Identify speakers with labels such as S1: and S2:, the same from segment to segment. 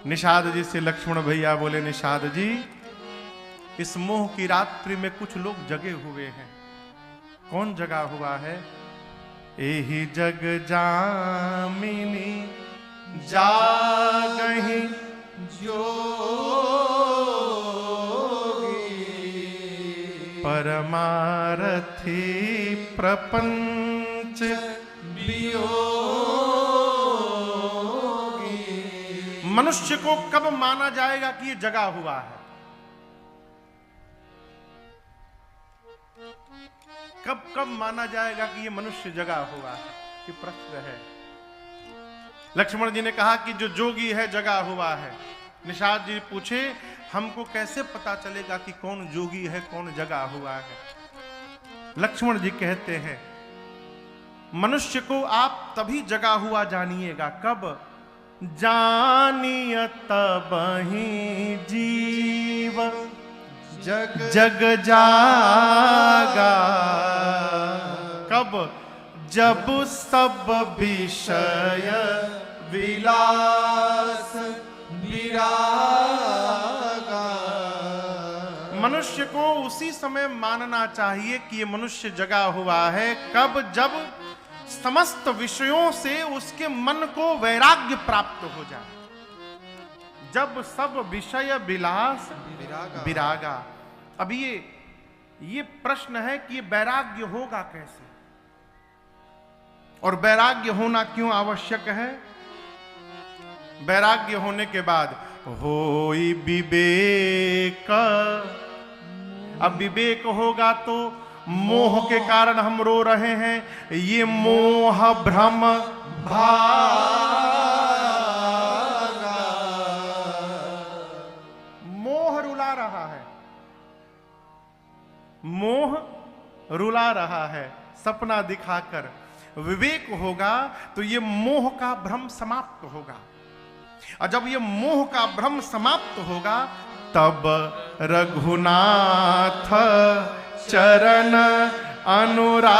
S1: निषाद जी से लक्ष्मण भैया बोले, निषाद जी इस मोह की रात्रि में कुछ लोग जगे हुए हैं। कौन जगा हुआ है? एही जग जामिनी जागहि जोगी, परमारथी प्रपंच वियोगी। मनुष्य को कब माना जाएगा कि ये जगा हुआ है? कब कब माना जाएगा कि ये मनुष्य जगा हुआ है? ये प्रश्न है। लक्ष्मण जी ने कहा कि जो जोगी है जगा हुआ है। निषाद जी पूछे, हमको कैसे पता चलेगा कि कौन जोगी है कौन जगा हुआ है? लक्ष्मण जी कहते हैं, मनुष्य को आप तभी जगा हुआ जानिएगा। कब? जानिय तबहि जीव जग जागा। कब? जब सब विषय विलास विरागा। मनुष्य को उसी समय मानना चाहिए कि ये मनुष्य जगा हुआ है। कब? जब समस्त विषयों से उसके मन को वैराग्य प्राप्त हो जाए। जब सब विषय विलास विरागा। अब ये प्रश्न है कि ये वैराग्य होगा कैसे, और वैराग्य होना क्यों आवश्यक है? वैराग्य होने के बाद होई विवेक। अब विवेक होगा तो मोह के कारण हम रो रहे हैं, ये मोह भ्रम भागा। मोह रुला रहा है, मोह रुला रहा है सपना दिखाकर। विवेक होगा तो ये मोह का भ्रम समाप्त होगा, और जब ये मोह का भ्रम समाप्त होगा तब रघुनाथ चरण अनुरागा।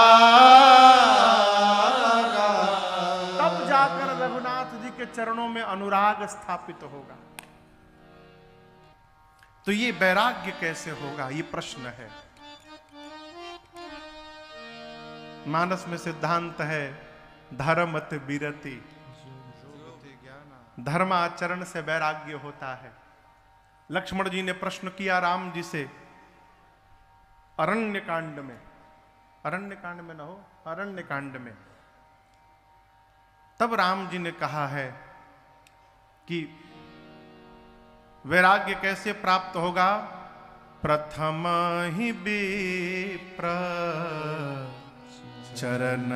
S1: तब जाकर रघुनाथ जी के चरणों में अनुराग स्थापित होगा। तो ये वैराग्य कैसे होगा, ये प्रश्न है। मानस में सिद्धांत है धर्मत विरति। धर्माचरण से वैराग्य होता है। लक्ष्मण जी ने प्रश्न किया राम जी से अरण्य कांड में, अरण्य कांड में न हो, अरण्य कांड में। तब राम जी ने कहा है कि वैराग्य कैसे प्राप्त होगा? प्रथम ही विप्र चरण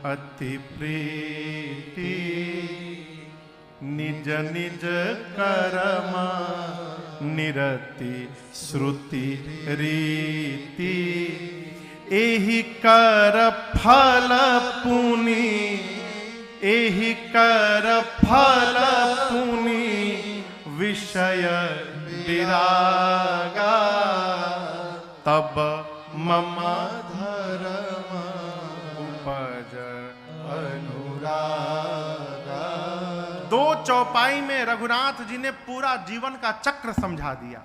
S1: अति प्रीति, निज निज कर्म निरति श्रुति रीति, एहि कर फल पुनि, एहि कर फल पुनि विषय विरागा। तब मम धर्म उपज अनुरागा। दो चौपाई में रघुनाथ जी ने पूरा जीवन का चक्र समझा दिया।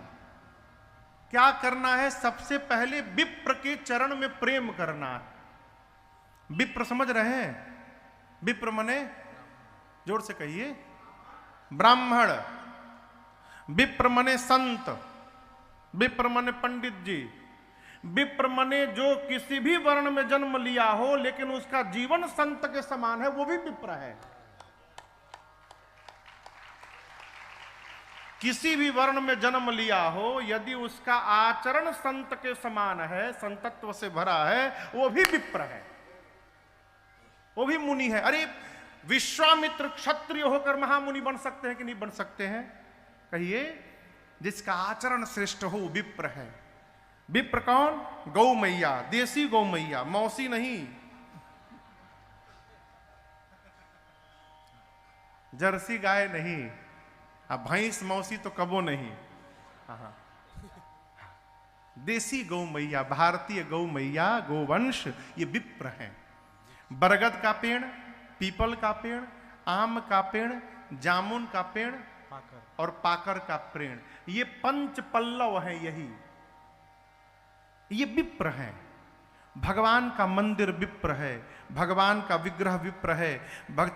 S1: क्या करना है? सबसे पहले विप्र के चरण में प्रेम करना है। विप्र समझ रहे हैं? विप्र मने, जोर से कहिए, ब्राह्मण। विप्र मने संत, विप्र मने पंडित जी, विप्र मने जो किसी भी वर्ण में जन्म लिया हो लेकिन उसका जीवन संत के समान है, वो भी विप्र है। किसी भी वर्ण में जन्म लिया हो, यदि उसका आचरण संत के समान है, संतत्व से भरा है, वो भी विप्र है, वो भी मुनि है। अरे विश्वामित्र क्षत्रिय होकर महामुनि बन सकते हैं कि नहीं बन सकते हैं? कहिए। जिसका आचरण श्रेष्ठ हो विप्र है। विप्र कौन? गौ मैया, देसी गौ मैया, मौसी नहीं, जर्सी गाय नहीं। अब भैंस मौसी तो कबो नहीं। हाँ, देसी गौ मैया, भारतीय गौ मैया, गोवंश, ये विप्र हैं। बरगद का पेड़, पीपल का पेड़, आम का पेड़, जामुन का पेड़, और पाकर का प्रेम, ये पंच पल्लव है। यही ये विप्र है। भगवान का मंदिर विप्र है, भगवान का विग्रह विप्र है,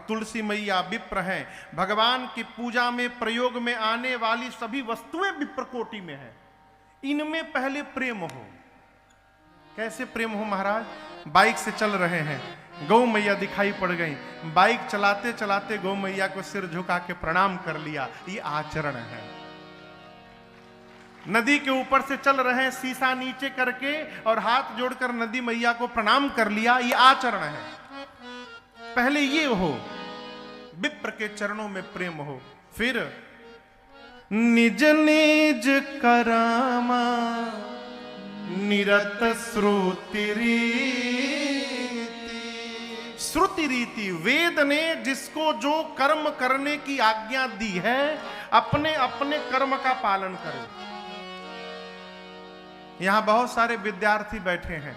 S1: तुलसी मैया विप्र है, भगवान की पूजा में प्रयोग में आने वाली सभी वस्तुएं विप्र कोटि में है। इनमें पहले प्रेम हो। कैसे प्रेम हो महाराज? बाइक से चल रहे हैं, गौ मैया दिखाई पड़ गई, बाइक चलाते चलाते गौ मैया को सिर झुका के प्रणाम कर लिया, ये आचरण है। नदी के ऊपर से चल रहे हैं, शीशा नीचे करके और हाथ जोड़कर नदी मैया को प्रणाम कर लिया, ये आचरण है। पहले ये हो, विप्र के चरणों में प्रेम हो। फिर निज निज करामा निरत श्रुति रीति, वेद ने जिसको जो कर्म करने की आज्ञा दी है, अपने अपने कर्म का पालन करें। यहां बहुत सारे विद्यार्थी बैठे हैं।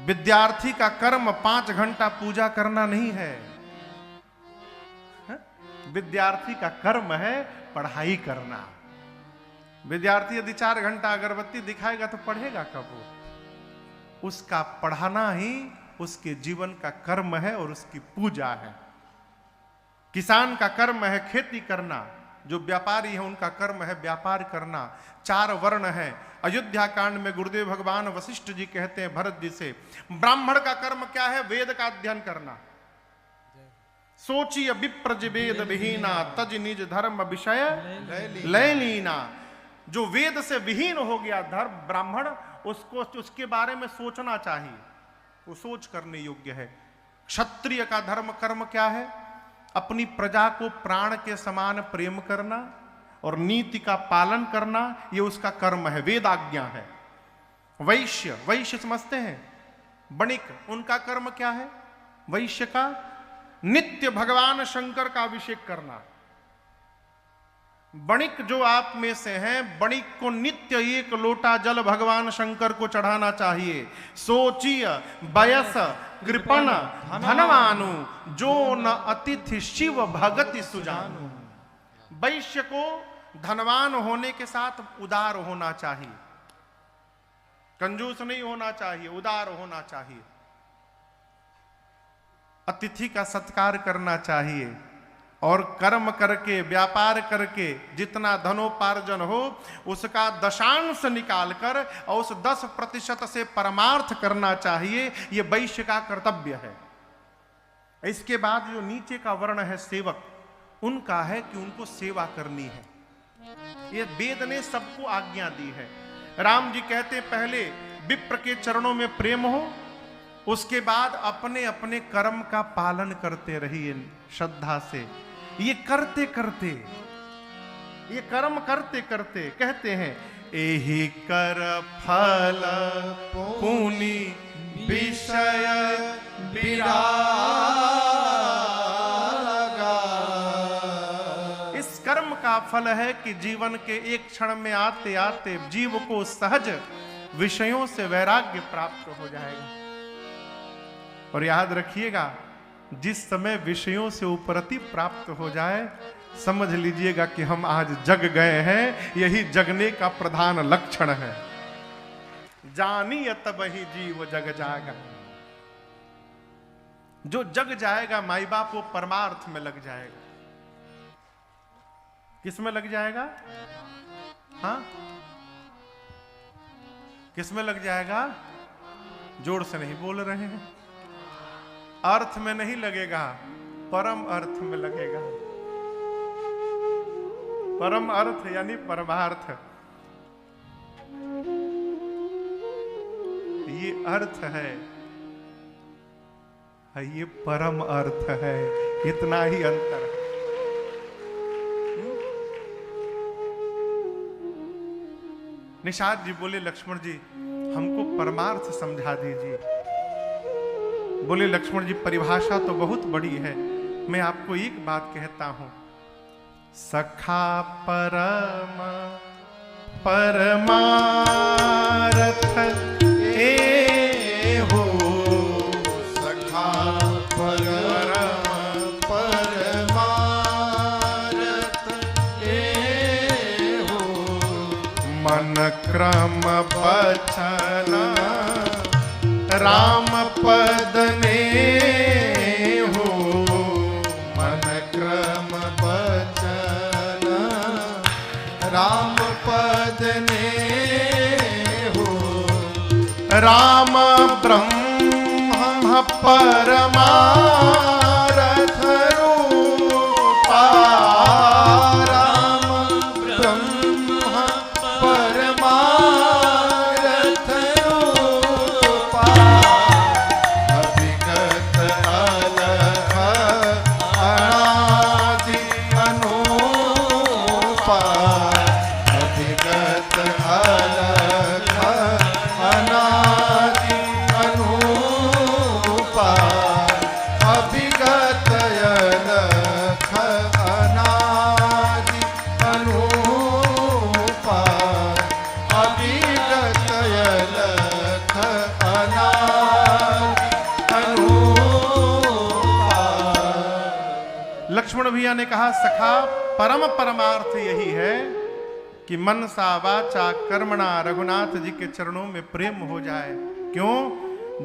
S1: विद्यार्थी का कर्म 5 घंटा पूजा करना नहीं है। विद्यार्थी का कर्म है पढ़ाई करना। विद्यार्थी यदि 4 घंटा अगरबत्ती दिखाएगा तो पढ़ेगा कब? वो उसका पढ़ाना ही उसके जीवन का कर्म है और उसकी पूजा है। किसान का कर्म है खेती करना, जो व्यापारी है उनका कर्म है व्यापार करना। 4 वर्ण है। अयोध्या कांड में गुरुदेव भगवान वशिष्ठ जी कहते हैं भरत जी से, ब्राह्मण का कर्म क्या है? वेद का अध्ययन करना। सोचिए विप्रज वेद विहीना तज निज धर्म विषय लय लीना। जो वेद से विहीन हो गया धर्म ब्राह्मण, उसको उसके बारे में सोचना चाहिए, वो सोच करने योग्य है। क्षत्रिय का धर्म कर्म क्या है? अपनी प्रजा को प्राण के समान प्रेम करना और नीति का पालन करना, ये उसका कर्म है, वेदाज्ञा है। वैश्य, वैश्य समझते हैं? वणिक, उनका कर्म क्या है? वैश्य का नित्य भगवान शंकर का अभिषेक करना। वणिक जो आप में से हैं, वणिक को नित्य 1 लोटा जल भगवान शंकर को चढ़ाना चाहिए। सोचिय बयस कृपण धनवानु जो न अतिथि शिव भगति सुजानु। वैश्य को धनवान होने के साथ उदार होना चाहिए, कंजूस नहीं होना चाहिए, उदार होना चाहिए। अतिथि का सत्कार करना चाहिए और कर्म करके व्यापार करके जितना धनोपार्जन हो उसका 10अंश निकालकर और उस 10% से परमार्थ करना चाहिए। यह वैश्य का कर्तव्य है। इसके बाद जो नीचे का वर्ण है सेवक, उनका है कि उनको सेवा करनी है। ये वेद ने सबको आज्ञा दी है। राम जी कहते पहले विप्र के चरणों में प्रेम हो, उसके बाद अपने अपने कर्म का पालन करते रहिए श्रद्धा से। ये करते करते, ये कर्म करते करते कहते हैं एहि कर फल पुनि विषय विरागा। इस कर्म का फल है कि जीवन के एक क्षण में आते आते जीव को सहज विषयों से वैराग्य प्राप्त हो जाएगा। और याद रखिएगा, जिस समय विषयों से उपरति प्राप्त हो जाए, समझ लीजिएगा कि हम आज जग गए हैं। यही जगने का प्रधान लक्षण है। जानिए तब ही जीव जग जाएगा। जो जग जाएगा माई बाप, वो परमार्थ में लग जाएगा। किस में लग जाएगा? हाँ, किस में लग जाएगा? जोर से नहीं बोल रहे हैं। अर्थ में नहीं लगेगा, परम अर्थ में लगेगा। परम अर्थ यानी परमार्थ। ये अर्थ है, ये परम अर्थ है। इतना ही अंतर है। निषाद जी बोले लक्ष्मण जी हमको परमार्थ समझा दीजिए। बोले लक्ष्मण जी परिभाषा तो बहुत बड़ी है, मैं आपको एक बात कहता हूं। सखा परम परमार्थ ए हो, सखा परम परमार्थ मन क्रम बचन राम पद ने हो, मन क्रम बचन
S2: राम पद ने हो,
S1: राम ब्रह्म परमारथ रूपा,
S2: राम ब्रह्म परमारथ रूपा,
S1: अभिगत अलख अनादि
S2: अनूपा, अभिगत अलख अनादि अनूपा, अभिगत अलख अनादि अनूपा, अभिगत अलख अनादि अनूपा।
S1: लक्ष्मण भैया ने कहा सखा परम परमार्थ यही है कि मन सा वाचा कर्मणा रघुनाथ जी के चरणों में प्रेम हो जाए। क्यों?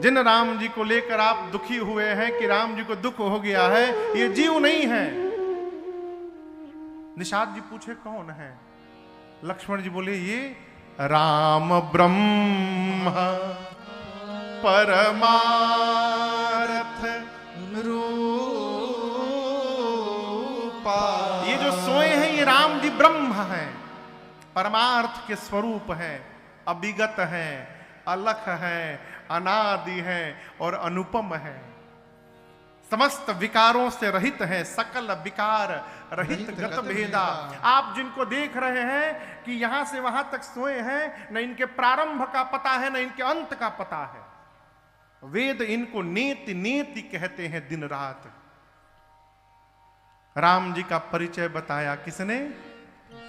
S1: जिन राम जी को लेकर आप दुखी हुए हैं कि राम जी को दुख हो गया है, ये जीव नहीं है। निषाद जी पूछे कौन है? लक्ष्मण जी बोले ये राम ब्रह्म परमार्थ
S2: रूपा,
S1: ये जो सोए हैं ये राम जी ब्रह्म हैं, परमार्थ के स्वरूप हैं, अभिगत हैं, अलख हैं, अनादि हैं और अनुपम हैं, समस्त विकारों से रहित हैं, सकल विकार रहित गत भेदा। आप जिनको देख रहे हैं कि यहां से वहां तक सोए हैं, न इनके प्रारंभ का पता है न इनके अंत का पता है। वेद इनको नेति नेति कहते हैं दिन रात। राम जी का परिचय बताया किसने?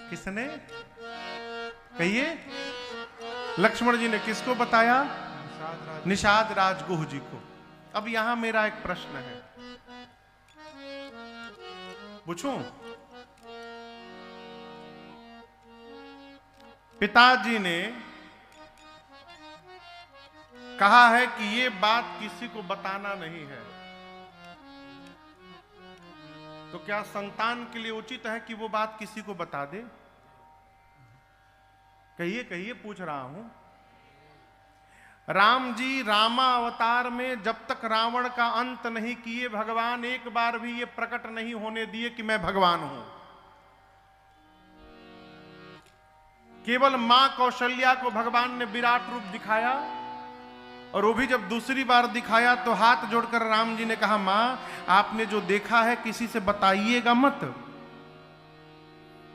S1: किसने? कहिए। लक्ष्मण जी ने किसको बताया? निषाद राज गुह जी को। अब यहां मेरा एक प्रश्न है, पूछूं? पिताजी ने कहा है कि ये बात किसी को बताना नहीं है, तो क्या संतान के लिए उचित है कि वो बात किसी को बता दे? कहिए कहिए, पूछ रहा हूं। राम जी रामा अवतार में जब तक रावण का अंत नहीं किए, भगवान एक बार भी ये प्रकट नहीं होने दिए कि मैं भगवान हूं। केवल मां कौशल्या को भगवान ने विराट रूप दिखाया, और वो भी जब दूसरी बार दिखाया तो हाथ जोड़कर राम जी ने कहा मां आपने जो देखा है किसी से बताइएगा मत।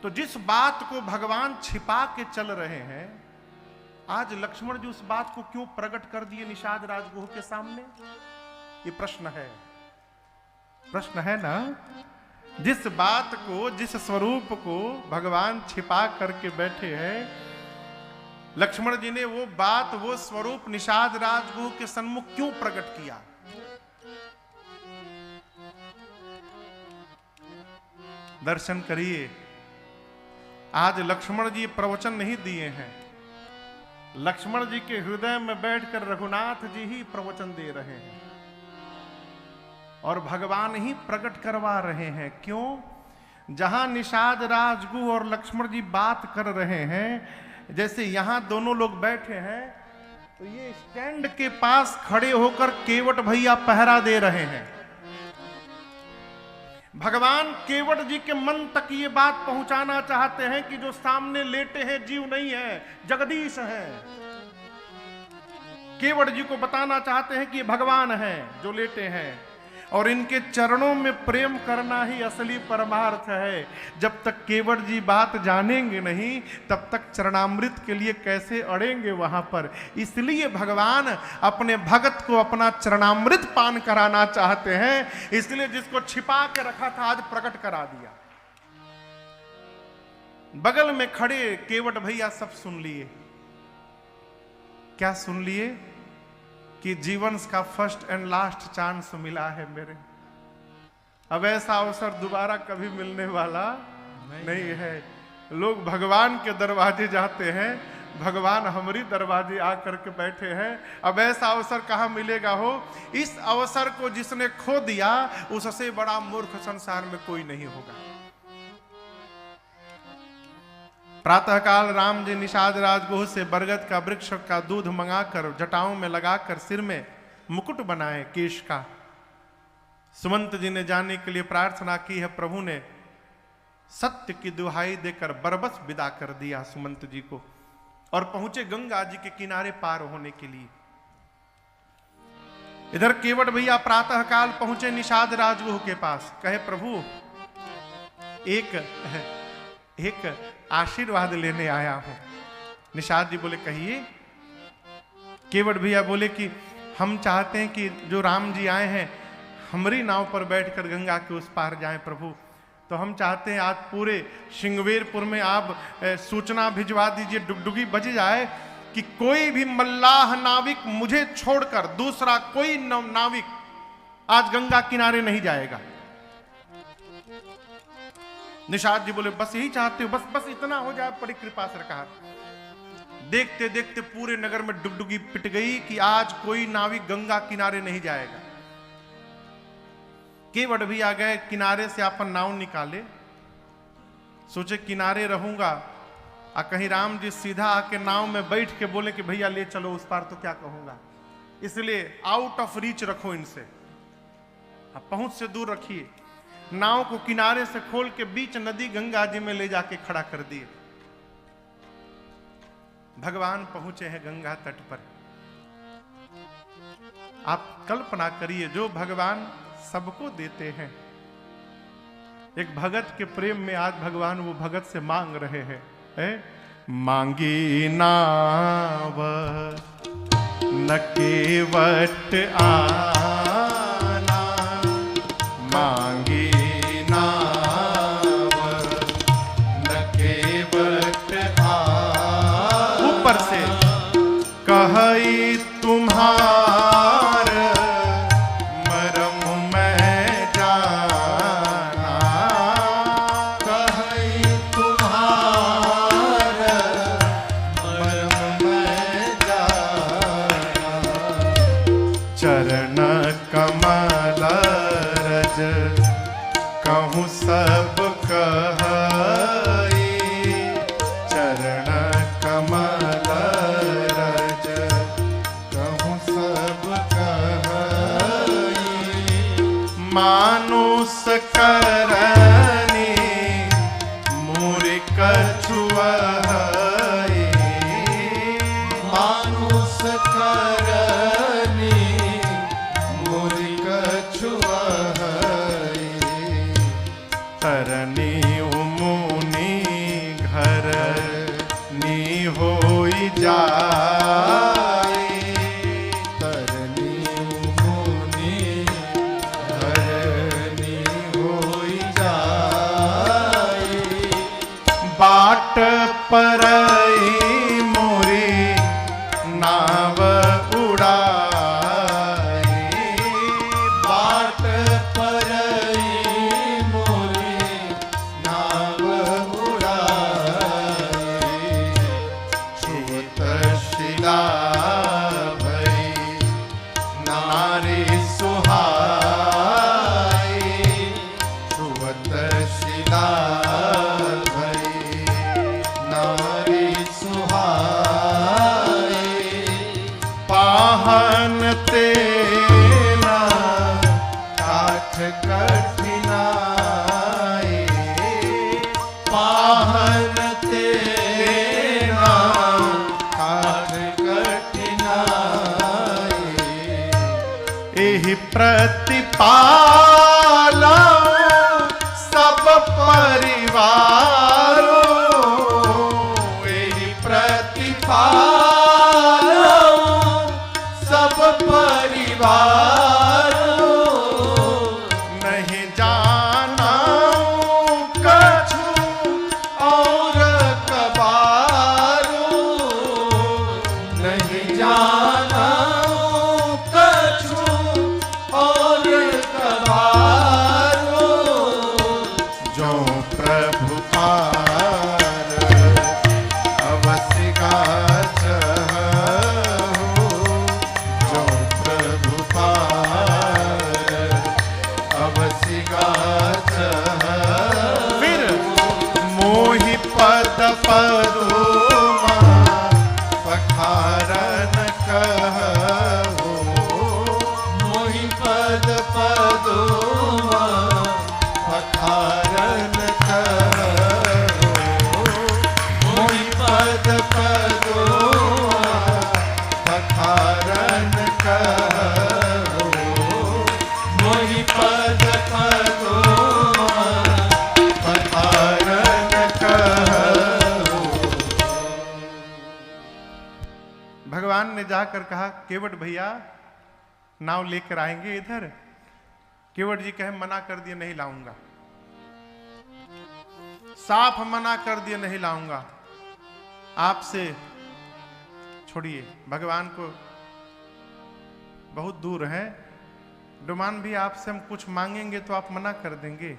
S1: तो जिस बात को भगवान छिपा के चल रहे हैं, आज लक्ष्मण जी उस बात को क्यों प्रकट कर दिए निषाद राजगुह के सामने? ये प्रश्न है, प्रश्न है ना। जिस बात को, जिस स्वरूप को भगवान छिपा करके बैठे हैं, लक्ष्मण जी ने वो बात, वो स्वरूप निषाद राजगुह के सन्मुख क्यों प्रकट किया? दर्शन करिए। आज लक्ष्मण जी प्रवचन नहीं दिए हैं, लक्ष्मण जी के हृदय में बैठकर रघुनाथ जी ही प्रवचन दे रहे हैं और भगवान ही प्रकट करवा रहे हैं। क्यों? जहां निषाद राजगुह और लक्ष्मण जी बात कर रहे हैं, जैसे यहां दोनों लोग बैठे हैं, तो ये स्टैंड के पास खड़े होकर केवट भैया पहरा दे रहे हैं। भगवान केवट जी के मन तक ये बात पहुंचाना चाहते हैं कि जो सामने लेटे हैं जीव नहीं है, जगदीश है। केवट जी को बताना चाहते हैं कि ये भगवान है जो लेटे हैं, और इनके चरणों में प्रेम करना ही असली परमार्थ है। जब तक केवट जी बात जानेंगे नहीं, तब तक चरणामृत के लिए कैसे अड़ेंगे वहां पर। इसलिए भगवान अपने भगत को अपना चरणामृत पान कराना चाहते हैं। इसलिए जिसको छिपा के रखा था आज प्रकट करा दिया। बगल में खड़े केवट भैया सब सुन लिए। क्या सुन लिए? कि जीवन का फर्स्ट एंड लास्ट चांस मिला है मेरे, अब ऐसा अवसर दोबारा कभी मिलने वाला नहीं है। लोग भगवान के दरवाजे जाते हैं, भगवान हमारी दरवाजे आकर के बैठे हैं। अब ऐसा अवसर कहाँ मिलेगा हो। इस अवसर को जिसने खो दिया उससे बड़ा मूर्ख संसार में कोई नहीं होगा। प्रातःकाल राम जी निषाद राजगुह से बरगद का वृक्ष का दूध मंगाकर जटाओं में लगाकर सिर में मुकुट बनाए केश का। सुमंत जी ने जाने के लिए प्रार्थना की है, प्रभु ने सत्य की दुहाई देकर बरबस विदा कर दिया सुमंत जी को और पहुंचे गंगा जी के किनारे पार होने के लिए। इधर केवट भैया प्रातःकाल पहुंचे निषाद राजगुह के पास, कहे प्रभु एक आशीर्वाद लेने आया हूं। निषाद जी बोले कहिए। केवट भैया बोले कि हम चाहते हैं कि जो राम जी आए हैं हमारी नाव पर बैठकर गंगा के उस पार जाएं प्रभु। तो हम चाहते हैं आज पूरे श्रृंगवेरपुर में आप सूचना भिजवा दीजिए, डुगडुगी बज जाए कि कोई भी मल्लाह नाविक मुझे छोड़कर दूसरा कोई नाविक आज गंगा किनारे नहीं जाएगा। निषाद जी बोले बस यही चाहते हो, बस इतना हो जाए, बड़ी कृपा सरकार। देखते देखते पूरे नगर में डुगडुगी पिट गई कि आज कोई नाविक गंगा किनारे नहीं जाएगा। केवट भी आ गए, किनारे से अपन नाव निकाले, सोचे किनारे रहूंगा और कहीं राम जी सीधा आके नाव में बैठ के बोले कि भैया ले चलो उस पार, तो क्या कहूंगा। इसलिए आउट ऑफ रीच रखो इनसे, अब पहुंच से दूर रखिए। नाव को किनारे से खोल के बीच नदी गंगा जी में ले जाके खड़ा कर दिए। भगवान पहुंचे हैं गंगा तट पर। आप कल्पना करिए, जो भगवान सबको देते हैं, एक भगत के प्रेम में आज भगवान वो भगत से मांग रहे हैं, मांगी नाव न केवट आना, मांगी नाव न केवट आना। ऊपर से कही तुम्हार मरम में जाना,
S2: कहीं तुम्हार मरम में जाना।
S1: चरण कमल रज कहूँ सब कही, चरण कमल रज कहूँ सब कही। मानुष करनी मोरे कछुआई,
S2: मानुष करनी मोरी कछुआई।
S1: तरनी उमुनी घर नी होई जाई,
S2: तरनी मुनि धरनी होई जाई।
S1: बाट परई मोरी नाव उड़ाई,
S2: बाट परई मोरी नाव उड़ाई।
S1: छुत शिला भई नारी सुहाई, छुत शिला भई
S2: नारी सुहाई।
S1: पाहन तेना
S2: काठ कठिनाई, पाहन तेना काठ कठिनाई।
S1: एहि प्रतिपाला सब परिवारो,
S2: एहि प्रतिपाला सब परिवारो।
S1: नहीं जाना कछु
S2: और कबारो, नहीं जाना कछु और कबारो।
S1: जो प्रभु पार अवसिकार ने जाकर कहा केवट भैया नाव लेकर आएंगे इधर। केवट जी कहे मना कर दिए नहीं लाऊंगा, साफ मना कर दिए नहीं लाऊंगा, आपसे छोड़िए, भगवान को बहुत दूर है। डुमान भी आपसे हम कुछ मांगेंगे तो आप मना कर देंगे,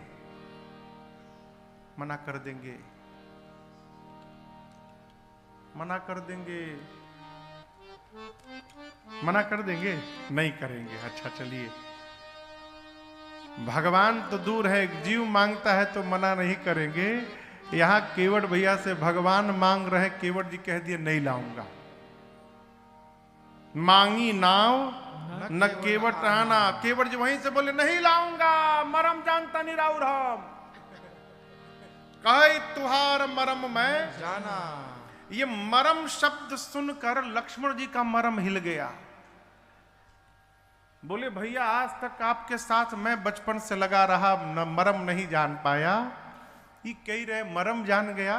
S1: मना कर देंगे, मना कर देंगे, मना कर देंगे, नहीं करेंगे। अच्छा चलिए, भगवान तो दूर है, जीव मांगता है तो मना नहीं करेंगे। यहां केवट भैया से भगवान मांग रहे, केवट जी कह दिए नहीं लाऊंगा। मांगी नाव न केवट आना। केवट जी वहीं से बोले नहीं लाऊंगा, मरम जानता नहीं राउर हम, कहे तुहार मरम मैं
S2: जाना।
S1: ये मरम शब्द सुनकर लक्ष्मण जी का मरम हिल गया। बोले भैया आज तक आपके साथ मैं बचपन से लगा रहा, न मरम नहीं जान पाया, ये कही रहे मरम जान गया।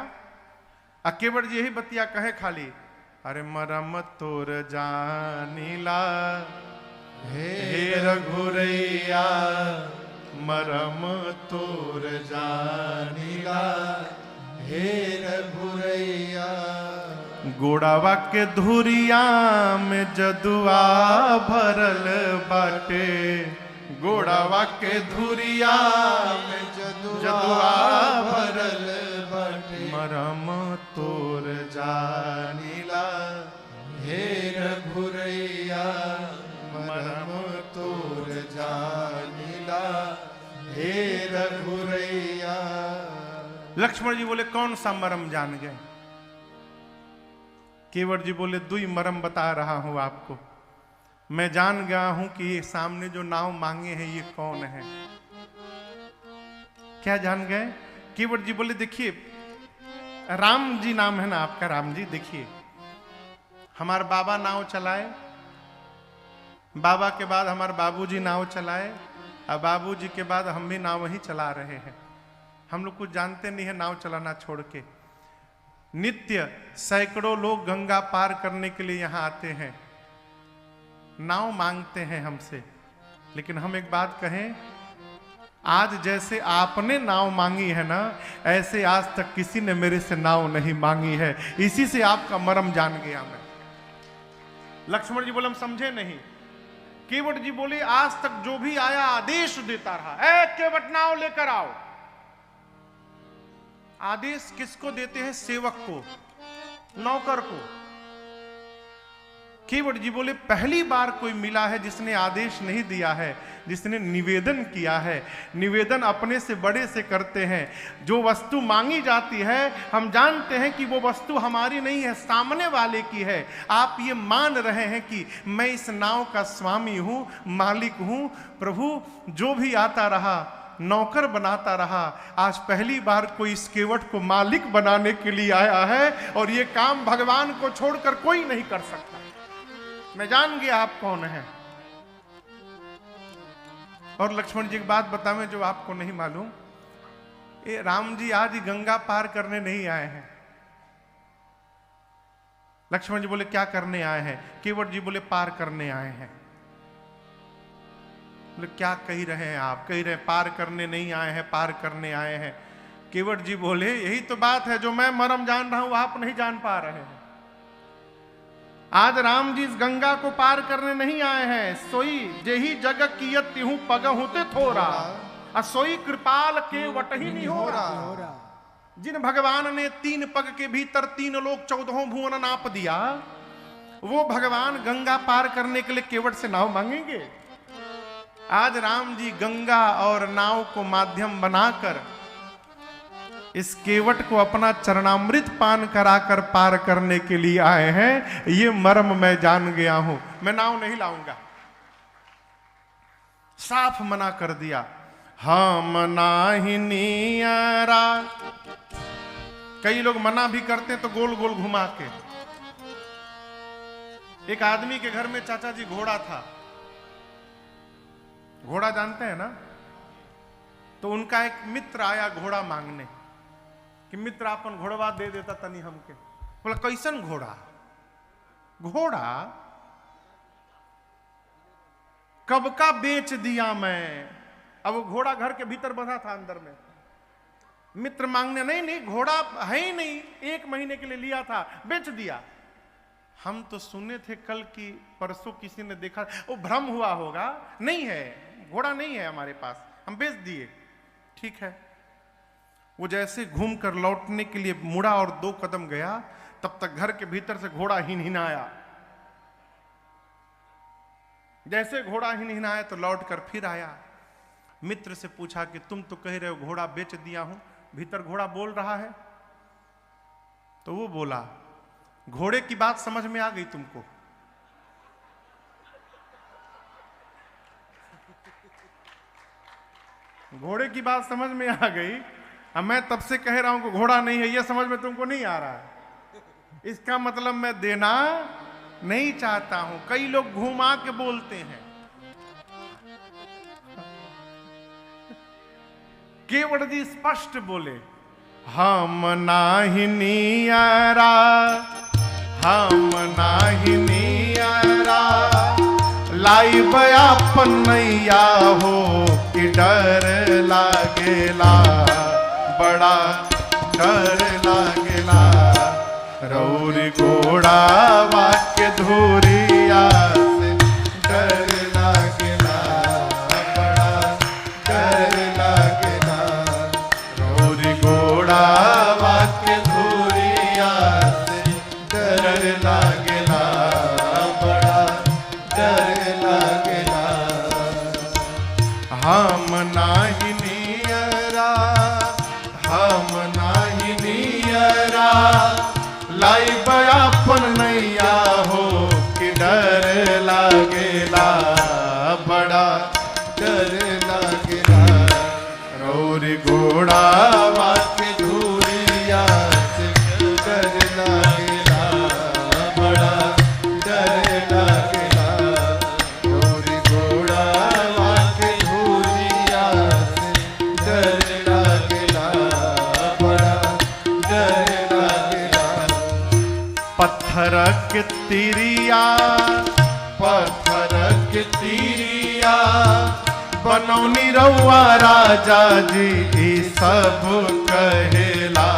S1: केवट जी यही बतिया कहे खाली, अरे मरम तोर जानीला हे रघुरैया, मरम तोर जानीला
S2: हे रघुरैया।
S1: गोड़ावा के धुरिया में जदुआ भरल बाटे, गोड़ावा के धुरिया में जदुआ भरल बाटे, मरम तोर जानीला
S2: हे रघुरैया, मरम तोर जानीला हे रघुरैया।
S1: लक्ष्मण जी बोले कौन सा मरम जान गए? केवट जी बोले दुई मरम बता रहा हूं आपको, मैं जान गया हूं कि ये सामने जो नाव मांगे हैं ये कौन है। क्या जान गए? केवट जी बोले देखिए राम जी नाम है ना आपका, राम जी देखिए हमारे बाबा नाव चलाए, बाबा के बाद हमारे बाबूजी नाव चलाए, और बाबूजी के बाद हम भी नाव ही चला रहे हैं। हम लोग कुछ जानते नहीं है नाव चलाना छोड़ के। नित्य सैकड़ों लोग गंगा पार करने के लिए यहां आते हैं, नाव मांगते हैं हमसे, लेकिन हम एक बात कहें, आज जैसे आपने नाव मांगी है ना, ऐसे आज तक किसी ने मेरे से नाव नहीं मांगी है। इसी से आपका मरम जान गया मैं। लक्ष्मण जी बोले हम समझे नहीं। केवट जी बोले आज तक जो भी आया आदेश देता रहा, ए केवट नाव लेकर आओ। आदेश किसको देते हैं? सेवक को, नौकर को। केवट जी बोले पहली बार कोई मिला है जिसने आदेश नहीं दिया है, जिसने निवेदन किया है। निवेदन अपने से बड़े से करते हैं। जो वस्तु मांगी जाती है हम जानते हैं कि वो वस्तु हमारी नहीं है, सामने वाले की है। आप ये मान रहे हैं कि मैं इस नाव का स्वामी हूं, मालिक हूं। प्रभु जो भी आता रहा नौकर बनाता रहा, आज पहली बार कोई इस केवट को मालिक बनाने के लिए आया है, और ये काम भगवान को छोड़कर कोई नहीं कर सकता। मैं जान गया आप कौन हैं। और लक्ष्मण जी एक बात बतावें जो आपको नहीं मालूम, ये राम जी आज गंगा पार करने नहीं आए हैं। लक्ष्मण जी बोले क्या करने आए हैं? केवट जी बोले पार करने आए हैं। बोले क्या कही रहे हैं आप? कही रहे पार करने नहीं आए हैं, पार करने आए हैं। केवट जी बोले यही तो बात है, जो मैं मरम जान रहा हूं आप नहीं जान पा रहे हैं। आज राम जी इस गंगा को पार करने नहीं आए हैं। सोई जेही जग कियत तिहु पग होते थोरा, सोई कृपाल के वट ही नहीं हो रहा। जिन भगवान ने 3 पग के भीतर 3 लोग 14 भुवन नाप दिया, वो भगवान गंगा पार करने के लिए केवट से नाव मांगेंगे? आज राम जी गंगा और नाव को माध्यम बनाकर इस केवट को अपना चरणामृत पान कराकर पार करने के लिए आए हैं। ये मर्म मैं जान गया हूं, मैं नाव नहीं लाऊंगा। साफ मना कर दिया, हम नाही नियरा। कई लोग मना भी करते तो गोल गोल घुमा के। एक आदमी के घर में चाचा जी घोड़ा था, घोड़ा जानते हैं ना? तो उनका एक मित्र आया घोड़ा मांगने कि मित्र अपन घोड़वा दे देता तनी हमके। बोला कैसन घोड़ा? घोड़ा कब का बेच दिया मैं। अब वो घोड़ा घर के भीतर बंधा था अंदर में। मित्र मांगने, नहीं नहीं घोड़ा है ही नहीं, 1 महीने के लिए लिया था, बेच दिया। हम तो सुने थे कल की परसों किसी ने देखा, वो भ्रम हुआ होगा, नहीं है घोड़ा, नहीं है हमारे पास, हम बेच दिए। ठीक है। वो जैसे घूम कर लौटने के लिए मुड़ा और 2 कदम गया, तब तक घर के भीतर से घोड़ा हिनहिनाया। जैसे घोड़ा हिनहिनाया तो लौट कर फिर आया। मित्र से पूछा कि तुम तो कह रहे हो घोड़ा बेच दिया हूं, भीतर घोड़ा बोल रहा है? तो वो बोला, घोड़े की बात समझ में आ गई तुमको? घोड़े की बात समझ में आ गई। अब मैं तब से कह रहा हूं कि घोड़ा नहीं है, ये समझ में तुमको नहीं आ रहा है। इसका मतलब मैं देना नहीं चाहता हूं। कई लोग घुमा के बोलते हैं। केवट जी स्पष्ट बोले, हम नाही नियरा, हम नाही नियरा, लाई बयापन नैया हो कि डर लागेला, बड़ा डर लागेला। रौरी घोड़ा वाक्य धूरिया से डर लागेला, बड़ा डर लागेला। रौरी घोड़ा वाक्य धूरिया से डर लागेला, बड़ा डर लागेला। हम नाही नियरा, हम नाही नियरा, लाई बयापन नैया हो कि डर लागेला, बड़ा डर लागेला। रौरी घोड़ा वाक्य धूरिया से डर लागेला, बड़ा डर लागेला। रौरी घोड़ा वाक्य धूरिया से डर लागेला, बड़ा डर लागेला। पत्थर के तिरिया, पत्थर के तिरिया, बनौनी रउआ राजा जी, ई सब कहेला,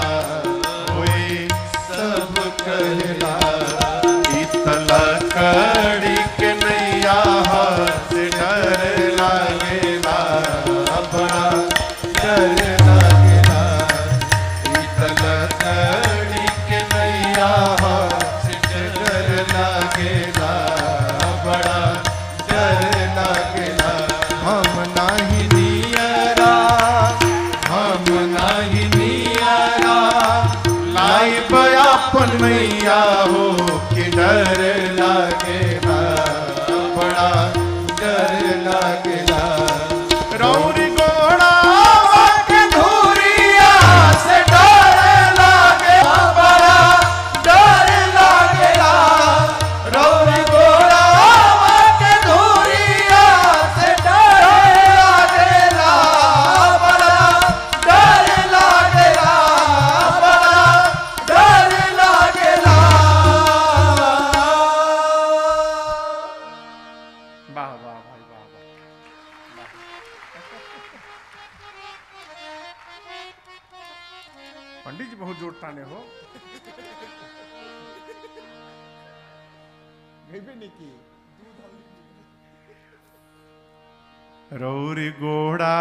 S1: ओए सब कहेला। इतल कड़ी के नैया से डर लागेला, बड़ा डर लागेला। इतल कड़ी के नैया से डर लागेला, बड़ा डर लागेला। हम नाही नियरा, हम नाही नियरा, लाई बयापन नैया हो कि डर लागेला, बड़ा डर लागेला। रौरी घोड़ा वाक्य धूरिया से डर लागेला, बड़ा डर लागेला। रौरी घोड़ा वाक्य धूरिया से डर लागेला, बड़ा डर लागेला, बड़ा डर लागेला। वाह वाह भाई वाह वाह। पंडित जी बहुत जोर ताने हो, भी नहीं की। रौरी घोड़ा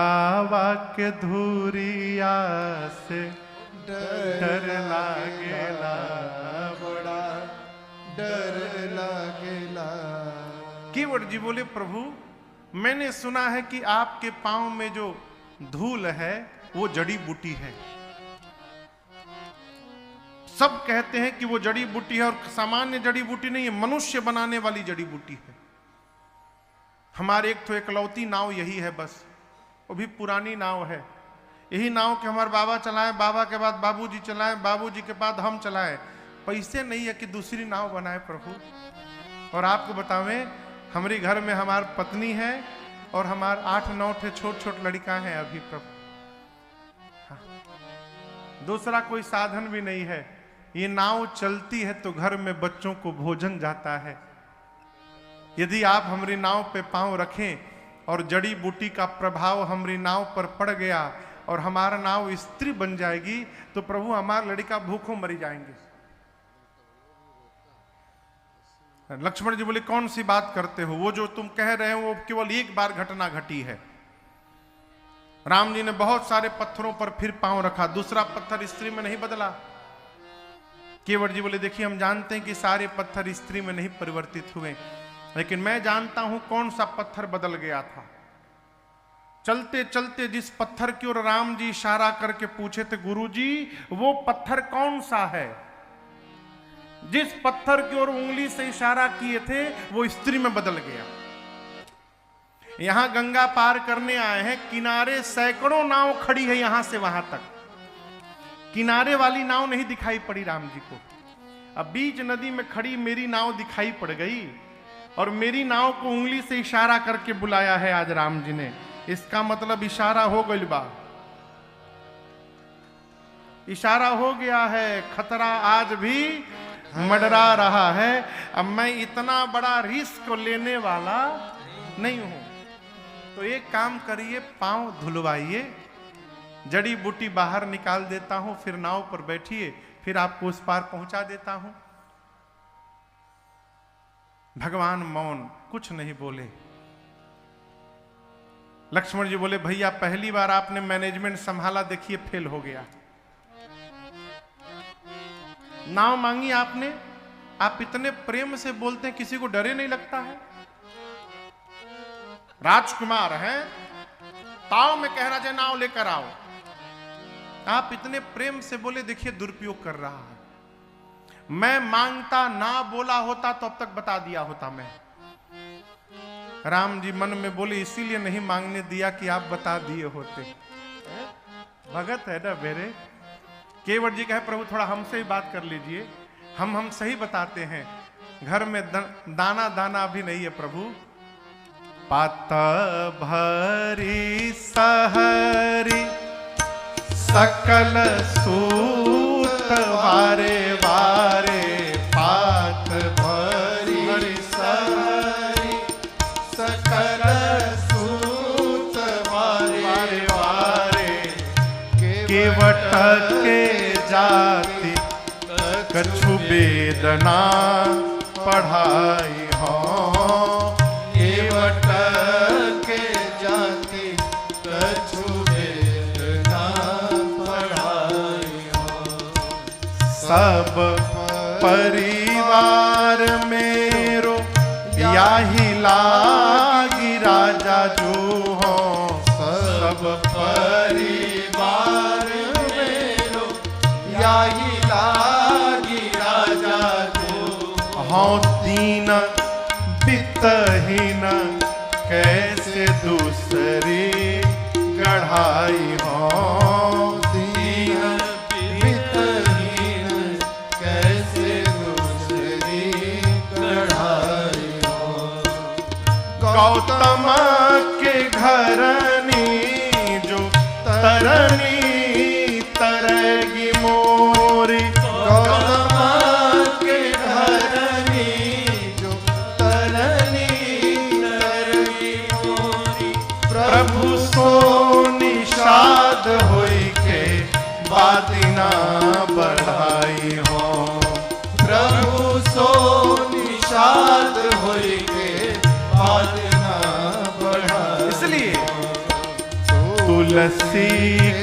S1: वाक्य धूरिया से डर लागेला, बड़ा डर लागेला। केवट जी बोले, प्रभु मैंने सुना है कि आपके पांव में जो धूल है वो जड़ी बूटी है। सब कहते हैं कि वो जड़ी बूटी है, और सामान्य जड़ी बूटी नहीं है, मनुष्य बनाने वाली जड़ी बूटी है। हमारे एक तो एकलौती नाव यही है बस, वो भी पुरानी नाव है। यही नाव के हमारे बाबा चलाए, बाबा के बाद बाबूजी चलाए, बाबूजी के बाद हम चलाए। पैसे नहीं है कि दूसरी नाव बनाए प्रभु। और आपको बतावें, हमारे घर में हमारी पत्नी है और हमारे 8-9 ठे छोट छोट लड़का हैं अभी प्रभु। हाँ। दूसरा कोई साधन भी नहीं है। ये नाव चलती है तो घर में बच्चों को भोजन जाता है। यदि आप हमारी नाव पे पांव रखें और जड़ी बूटी का प्रभाव हमारी नाव पर पड़ गया और हमारा नाव स्त्री बन जाएगी, तो प्रभु हमारा लड़का भूखों मरी जाएंगे। लक्ष्मण जी बोले, कौन सी बात करते हो? वो जो तुम कह रहे हो वो केवल एक बार घटना घटी है। राम जी ने बहुत सारे पत्थरों पर फिर पांव रखा, दूसरा पत्थर स्त्री में नहीं बदला। केवट जी बोले, देखिए हम जानते हैं कि सारे पत्थर स्त्री में नहीं परिवर्तित हुए, लेकिन मैं जानता हूं कौन सा पत्थर बदल गया था। चलते चलते जिस पत्थर की ओर राम जी इशारा करके पूछे थे, गुरुजी वो पत्थर कौन सा है? जिस पत्थर की ओर उंगली से इशारा किए थे वो स्त्री में बदल गया। यहां गंगा पार करने आए हैं, किनारे सैकड़ों नाव खड़ी है, यहां से वहां तक किनारे वाली नाव नहीं दिखाई पड़ी राम जी को। अब बीच नदी में खड़ी मेरी नाव दिखाई पड़ गई और मेरी नाव को उंगली से इशारा करके बुलाया है आज राम जी ने। इसका मतलब इशारा हो गई बा, इशारा हो गया है, खतरा आज भी मंडरा रहा है। अब मैं इतना बड़ा रिस्क लेने वाला नहीं हूं, तो एक काम करिए, पांव धुलवाइए, जड़ी बूटी बाहर निकाल देता हूं, फिर नाव पर बैठिए, फिर आपको उस पार पहुंचा देता हूं। भगवान मौन, कुछ नहीं बोले। लक्ष्मण जी बोले, भैया पहली बार आपने मैनेजमेंट संभाला, देखिए फेल हो गया। नाव मांगी आपने, आप इतने प्रेम से बोलते हैं, किसी को डरे नहीं लगता है? राजकुमार हैं, ताव में कह रहा है नाव लेकर आओ, आप इतने प्रेम से बोले, देखिए दुरुपयोग कर रहा है। मैं मांगता ना बोला होता तो अब तक बता दिया होता मैं। राम जी मन में बोले, इसीलिए नहीं मांगने दिया कि आप बता दिए होते। भगत है ना मेरे। केवट जी कहे, प्रभु थोड़ा हमसे ही बात कर लीजिए, हम सही बताते हैं, घर में दाना दाना भी नहीं है प्रभु। पात भरी सहरी सकल सूत वारे वारे, पात भरी सहरी सकल सूत वारे वारे, केवट के जाति कछु वेदना पढ़ाई हो, केवट के जाति कछु वेदना पढ़ाई हो। सब परिवार मेरो याही लागी राजा जो हो, सब परिवार मेरो याही लागी राजा जो हो। दीन बितहीन कैसे दूसरी गढ़ाई हो, दीन बितहीन कैसे दूसरी गढ़ाई हो। गौतम के घरनी जो तरनी तरगी मोरी, गौतम के घरनी जो तरनी तरगी मोरी, प्रभु सो निषाद होई के बादिना बढ़ाई हो, प्रभु सो निषाद होई के बादिना बढ़ाई। इसलिए तुलसी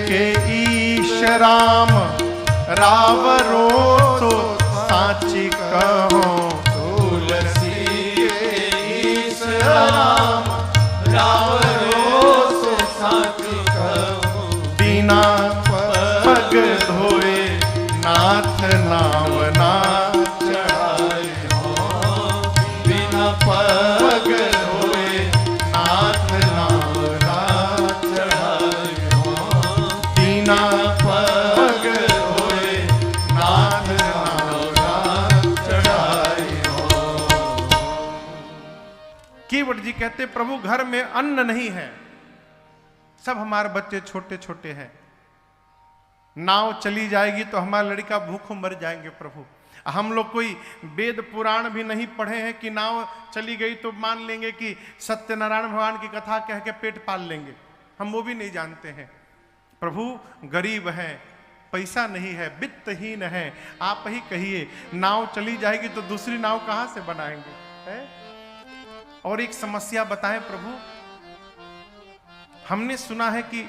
S1: के ईश राम रावरो तो साची कहो, तुलसी के ईश राम रावरो तो साची कहो। बिना पग धोए नाथ नाम ना चढ़ाई हो, बिना पग धोए नाथ नाम ना चढ़ाई हो, बिना पग धोए नाथ नाम ना चढ़ाई हो। केवट जी कहते, प्रभु घर में अन्न नहीं है, सब हमारे बच्चे छोटे छोटे हैं, नाव चली जाएगी तो हमारा लड़का भूखों मर जाएंगे प्रभु। हम लोग कोई वेद पुराण भी नहीं पढ़े हैं कि नाव चली गई तो मान लेंगे कि सत्यनारायण भगवान की कथा कह के पेट पाल लेंगे, हम वो भी नहीं जानते हैं। प्रभु गरीब हैं, पैसा नहीं है, वित्तहीन है, आप ही कहिए नाव चली जाएगी तो दूसरी नाव कहां से बनाएंगे है? और एक समस्या बताएं प्रभु, हमने सुना है कि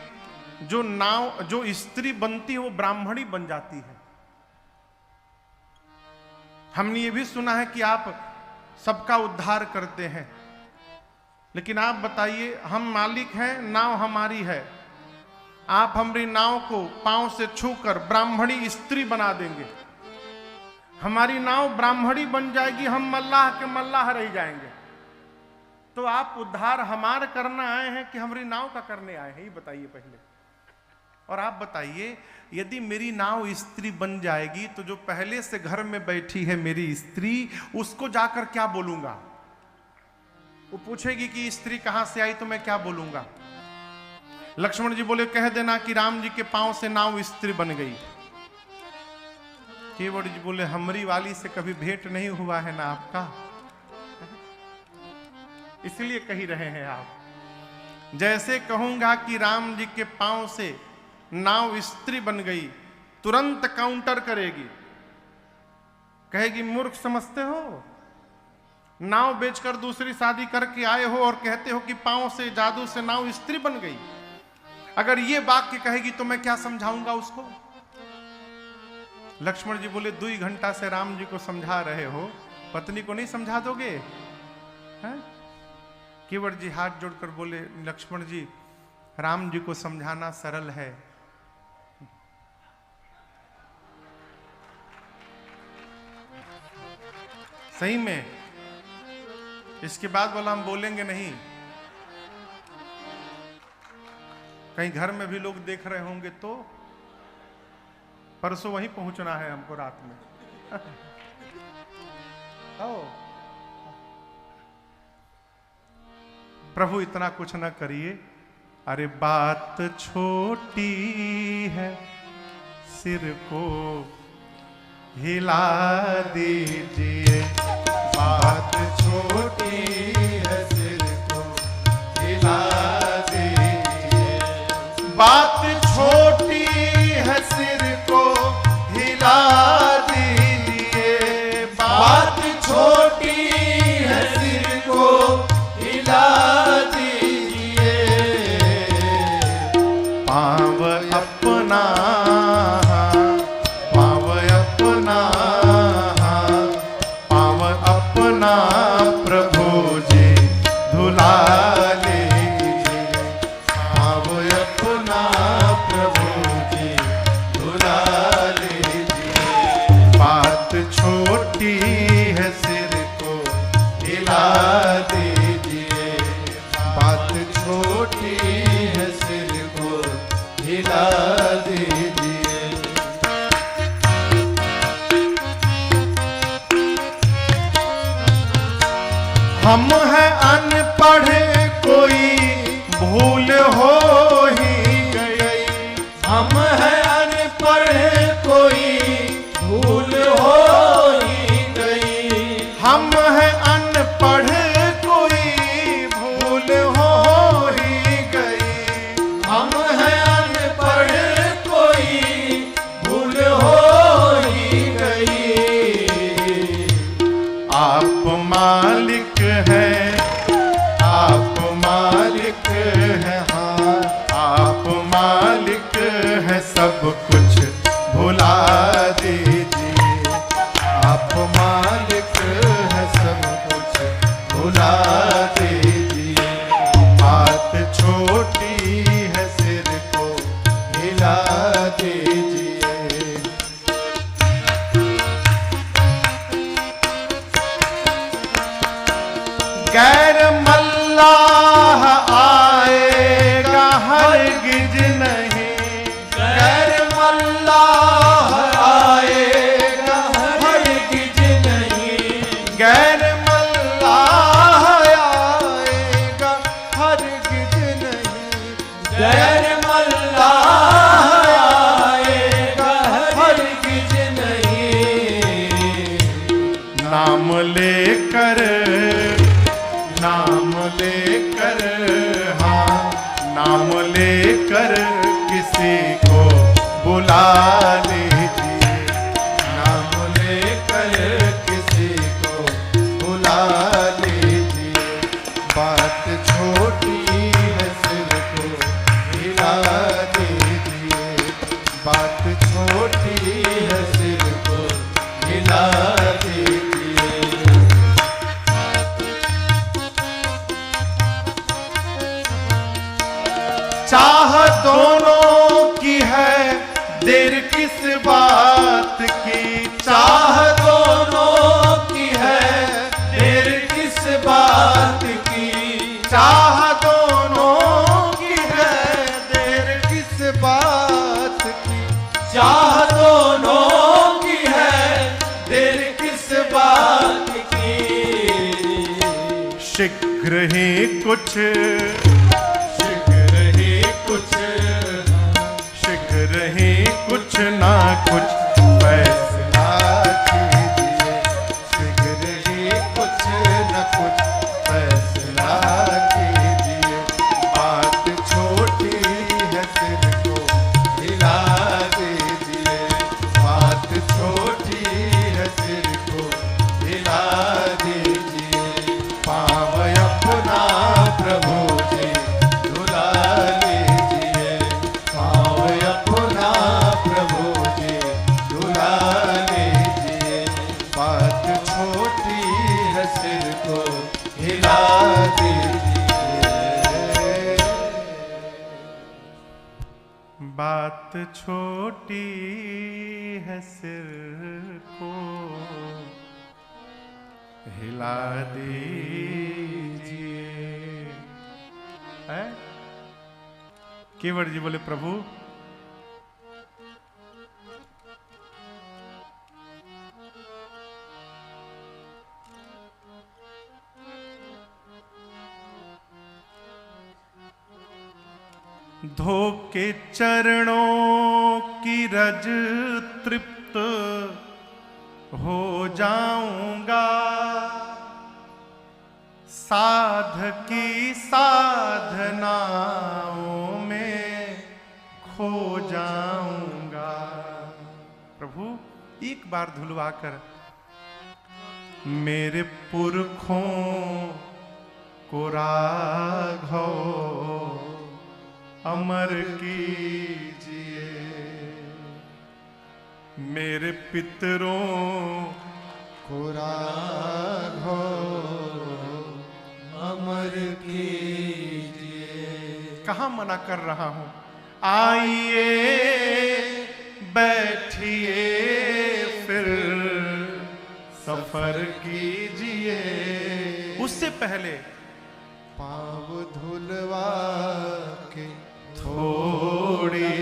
S1: जो स्त्री बनती है वो ब्राह्मणी बन जाती है। हमने ये भी सुना है कि आप सबका उद्धार करते हैं, लेकिन आप बताइए, हम मालिक हैं, नाव हमारी है, आप हमारी नाव को पांव से छूकर ब्राह्मणी स्त्री बना देंगे, हमारी नाव ब्राह्मणी बन जाएगी, हम मल्लाह के मल्लाह रह जाएंगे। तो आप उद्धार हमार करना आए हैं कि हमारी नाव का करने आए हैं, ये बताइए पहले। और आप बताइए, यदि मेरी नाव स्त्री बन जाएगी तो जो पहले से घर में बैठी है मेरी स्त्री, उसको जाकर क्या बोलूंगा? वो पूछेगी कि स्त्री कहां से आई, तो मैं क्या बोलूंगा? लक्ष्मण जी बोले, कह देना कि राम जी के पांव से नाव स्त्री बन गई। केवट जी बोले, हमरी वाली से कभी भेंट नहीं हुआ है ना आपका, इसलिए कही रहे हैं आप। जैसे कहूंगा कि राम जी के पांव से नाव स्त्री बन गई, तुरंत काउंटर करेगी, कहेगी मूर्ख समझते हो, नाव बेचकर दूसरी शादी करके आए हो और कहते हो कि पांव से जादू से नाव स्त्री बन गई। अगर ये वाक्य कहेगी तो मैं क्या समझाऊंगा उसको? लक्ष्मण जी बोले, 2 घंटा से राम जी को समझा रहे हो, पत्नी को नहीं समझा दोगे? हैं? केवट जी हाथ जोड़कर बोले, लक्ष्मण जी, राम जी को समझाना सरल है, सही में। इसके बाद बोला, हम बोलेंगे नहीं, कहीं घर में भी लोग देख रहे होंगे तो। परसों वहीं पहुंचना है हमको रात में। आओ प्रभु, इतना कुछ ना करिए। अरे बात छोटी है, सिर को हिला दीजिए,
S2: बात छोटी है, सिर को हिला दीजिए।
S1: बात छोटी है, सिर को हिला दीजिए।
S2: बात छोटी है, सिर को हिला दीजिए।
S1: पाँव अपना, पाँव अपना, पाँव अपना प्रभु जी धुला लीजिए।
S2: पाँव अपना प्रभु जी धुला लीजिए।
S1: बात छोटी है, सिर को
S2: हिला दीजिए। बात छोटी है, सिर को हिला दीजिए।
S1: हम हैं अनपढ़, कोई भूल हो ही गई।
S2: हम हैं अनपढ़, कोई भूल हो ही गई।
S1: हम हैं अनपढ़, कोई भूल हो ही गई।
S2: हम हैं अनपढ़, कोई भूल हो ही गई।
S1: आप मालिक हैं, आप लेकर, नाम लेकर, हाँ नाम लेकर किसी को बुला लीजिए,
S2: नाम लेकर किसी को बुला लीजिए। बात छोटी है सिर को हिला दीजिए, बात छोटी है सिर को हिला दीजिए।
S1: चाह दोनों की है देर किस बात की,
S2: चाह दोनों की है देर किस बात की,
S1: चाह दोनों की है देर किस बात की,
S2: चाह दोनों की है देर किस बात की।
S1: शीघ्र ही कुछ,
S2: शीघ्र ही कुछ,
S1: शीघ्र ही कुछ ना कुछ फैसला
S2: कीजिए, शीघ्र ही कुछ न कुछ फैसला कीजिए। बात छोटी है सिर को हिला दीजिए, बात छोटी है सिर को हिला दीजिए। पाँव अपना प्रभु जी धुला लीजिए, पाँव अपना प्रभु जी धुला लीजिए। बात छोटी है सिर को हिला दीजिए।
S1: बात छोटी है सिर को हिला दीजिए। है? केवट जी बोले प्रभु धो के चरणों की रज तृप्त हो जाऊंगा, साध की साधनाओं में खो जाऊंगा। प्रभु एक बार धुलवा कर मेरे पुरखों को राघव अमर कीजिए, मेरे पितरों
S2: को राघव अमर कीजिए।
S1: कहाँ मना कर रहा हूं? आइए बैठिए फिर सफर कीजिए। उससे पहले
S2: पाँव धुलवा के
S1: थोड़ी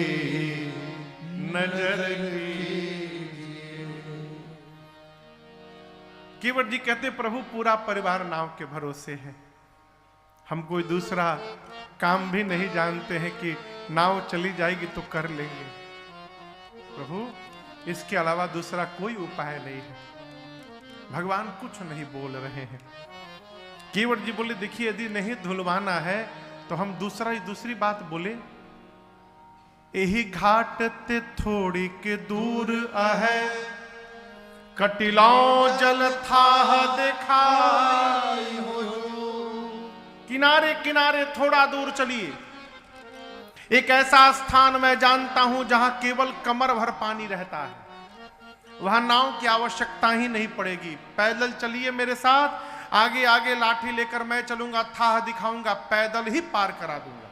S1: नजर कीजिए। केवट जी कहते प्रभु पूरा परिवार नाव के भरोसे है, हम कोई दूसरा काम भी नहीं जानते हैं कि नाव चली जाएगी तो कर लेंगे। प्रभु इसके अलावा दूसरा कोई उपाय नहीं है। भगवान कुछ नहीं बोल रहे हैं। केवट जी बोले देखिए यदि नहीं धुलवाना है तो हम दूसरी बात बोले, यही घाट ते थोड़ी के दूर आहे, कटिलाओ जल था दिखाई हो। किनारे किनारे थोड़ा दूर चलिए, एक ऐसा स्थान मैं जानता हूं जहां केवल कमर भर पानी रहता है, वहां नाव की आवश्यकता ही नहीं पड़ेगी। पैदल चलिए मेरे साथ, आगे आगे लाठी लेकर मैं चलूंगा, थाह दिखाऊंगा, पैदल ही पार करा दूंगा।